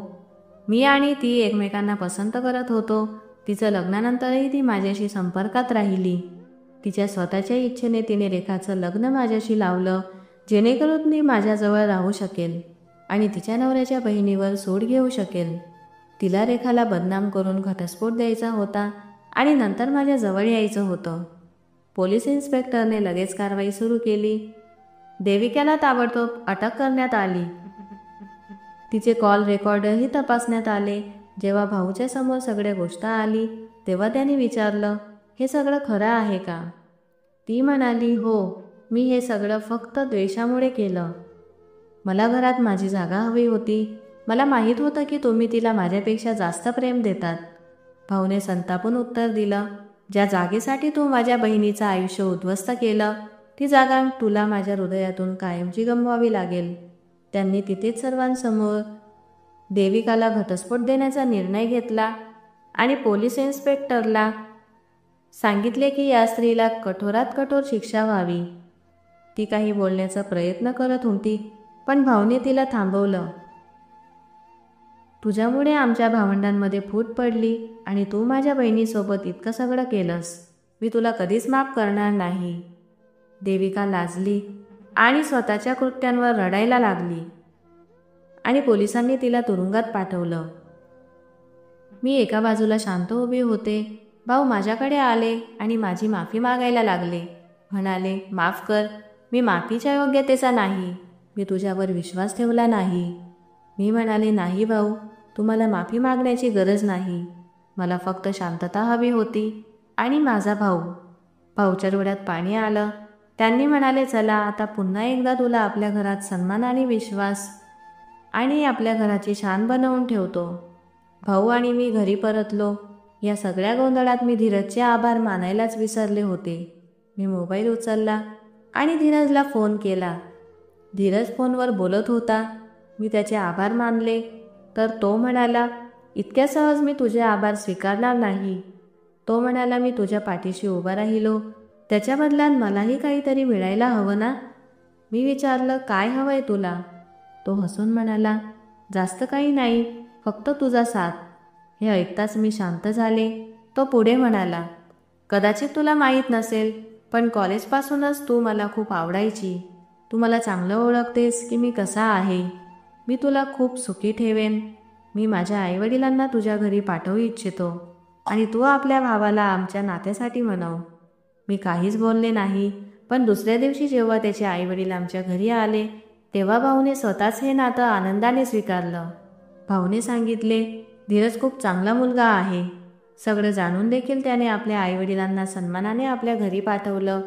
मी आणि ती एकमेकांना पसंत करत होतो. तिचं लग्नानंतरही ती माझ्याशी संपर्कात राहिली. तिच्या स्वतःच्या इच्छेने तिने रेखाचं लग्न माझ्याशी लावलं, जेणेकरून ती माझ्याजवळ राहू शकेल आणि तिच्या नवऱ्याच्या बहिणीवर सूड घेऊ शकेल. तिला रेखाला बदनाम करून घटस्फोट द्यायचा होता आणि नंतर माझ्या जवळ यायचं होतं. पोलीस इन्स्पेक्टरने लगेच कारवाई सुरू केली. देविकाला ताबडतोब अटक करण्यात आली. तिचे कॉल रेकॉर्डही तपासण्यात आले. जेव्हा भाऊच्या समोर सगळ्या गोष्ट आली तेव्हा त्याने विचारलं, हे सगळं खरं आहे का? ती म्हणाली, हो, मी हे सगळं फक्त द्वेषामुळे केलं. मला घरात माझी जागा हवी होती. मला माहीत होतं की तुम्ही तिला माझ्यापेक्षा जास्त प्रेम देतात. भाऊने संतापून उत्तर दिलं, ज्या जागेसाठी तू माझ्या बहिणीचं आयुष्य उद्ध्वस्त केलं, ती जागा तुला माझ्या हृदयातून कायमची गमवावी लागेल. त्यांनी तिथेच सर्वांसमोर देविकाला घटस्फोट देण्याचा निर्णय घेतला आणि पोलीस इन्स्पेक्टरला सांगितले की या स्त्रीला कठोरात कठोर शिक्षा व्हावी. ती काही बोलण्याचा प्रयत्न करत होती, पण भाऊने तिला थांबवलं. तुझ्यामुळे आमच्या भावंडांमध्ये फूट पडली आणि तू माझ्या बहिणीसोबत इतकं सगळं केलंस. मी तुला कधीच माफ करणार नाही. देविका लाजली आणि स्वतःच्या कृत्यांवर रडायला लागली आणि पोलिसांनी तिला तुरुंगात पाठवलं. मी एका बाजूला शांत उभी होते. भाऊ माझ्याकडे आले आणि माझी माफी मागायला लागले. म्हणाले, माफ कर, मी माफीच्या योग्यतेचा नाही. मी तुझ्यावर विश्वास ठेवला नाही. मी म्हणाले, नाही भाऊ, तुम्हाला माफी मागण्याची गरज नाही. मला फक्त शांतता हवी होती. आणि माझा भाऊच्या डोळ्यात पाणी आलं. त्यांनी म्हणाले, चला, आता पुन्हा एकदा तुला आपल्या घरात सन्मान आणि विश्वास आणि आपल्या घराची शान बनवून ठेवतो. भाऊ आणि मी घरी परतलो. या सगळ्या गोंधळात मी धीरजचे आभार मानायलाच विसरले होते. मी मोबाईल उचलला आणि धीरजला फोन केला. धीरज फोनवर बोलत होता. मी त्याचे आभार मानले तर तो म्हणाला, इतक्या सहज मी तुझे आभार स्वीकारणार नाही. तो म्हणाला, मी तुझ्या पाठीशी उभा राहिलो, त्याच्या बदल्यात मलाही काहीतरी मिळायला हवं ना? मी विचारलं, काय हवंय तुला? तो हसून म्हणाला, जास्त काही नाही, फक्त तुझा साथ. हे ऐकताच मी शांत झाले. तो पुढे म्हणाला, कदाचित तुला माहीत नसेल, पण कॉलेजपासूनच तू मला खूप आवडायची. तू मला चांगलं ओळखतेस की मी कसा आहे. मी तुला खूप सुखी ठेवेन. मी माझ्या आईवडिलांना तुझ्या घरी पाठवू इच्छितो आणि तू आपल्या भावाला आमच्या नात्यासाठी म्हणव. मी काहीच बोलले नाही, पण दुसऱ्या दिवशी जेव्हा त्याचे आईवडील आमच्या घरी आले तेव्हा भाऊने स्वतःच हे नातं आनंदाने स्वीकारलं. भाऊने सांगितले, धीरज खूप चांगला मुलगा आहे. सगळं जाणून देखील त्याने आपल्या आईवडिलांना सन्मानाने आपल्या घरी पाठवलं.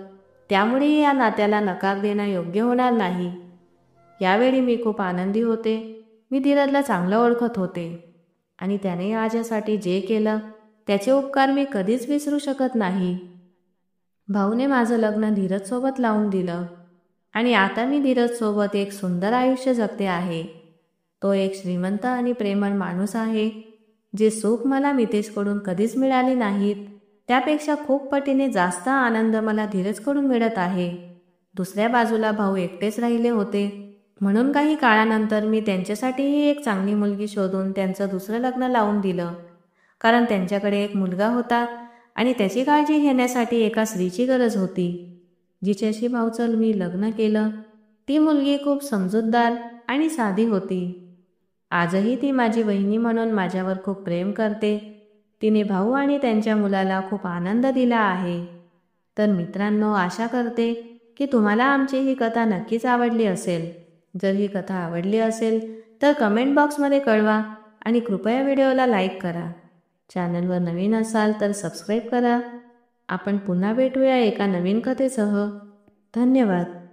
त्यामुळे या नात्याला नकार देणं योग्य होणार नाही. यावेळी मी खूप आनंदी होते. मी धीरजला चांगलं ओळखत होते आणि त्याने माझ्यासाठी जे केलं त्याचे उपकार मी कधीच विसरू शकत नाही. भाऊने माझं लग्न धीरजसोबत लावून दिलं आणि आता मी धीरजसोबत एक सुंदर आयुष्य जगते आहे. तो एक श्रीमंत आणि प्रेमळ माणूस आहे. जे सुख मला मितेशकडून कधीच मिळाले नाहीत त्यापेक्षा खूप पटीने जास्त आनंद मला धीरजकडून मिळत आहे. दुसऱ्या बाजूला भाऊ एकटेच राहिले होते. म्हणून काही काळानंतर मी त्यांच्यासाठीही एक चांगली मुलगी शोधून त्यांचं दुसरं लग्न लावून दिलं. कारण त्यांच्याकडे एक मुलगा होता आणि त्याची काळजी घेण्यासाठी एका स्त्रीची गरज होती. जिच्याशी भाऊचं मी लग्न केलं ती मुलगी खूप समजूतदार आणि साधी होती. आजही ती माझी वहिनी म्हणून माझ्यावर खूप प्रेम करते. तिने भाऊ आणि त्यांच्या मुलाला खूप आनंद दिला आहे. तर मित्रांनो, आशा करते की तुम्हाला आमची ही कथा नक्कीच आवडली असेल. जर ही कथा आवडली असेल तर कमेंट बॉक्समध्ये कळवा आणि कृपया व्हिडिओला लाईक करा. चॅनलवर नवीन असाल तर सबस्क्राईब करा. आपण पुन्हा भेटूया एका नवीन कथेसह. धन्यवाद.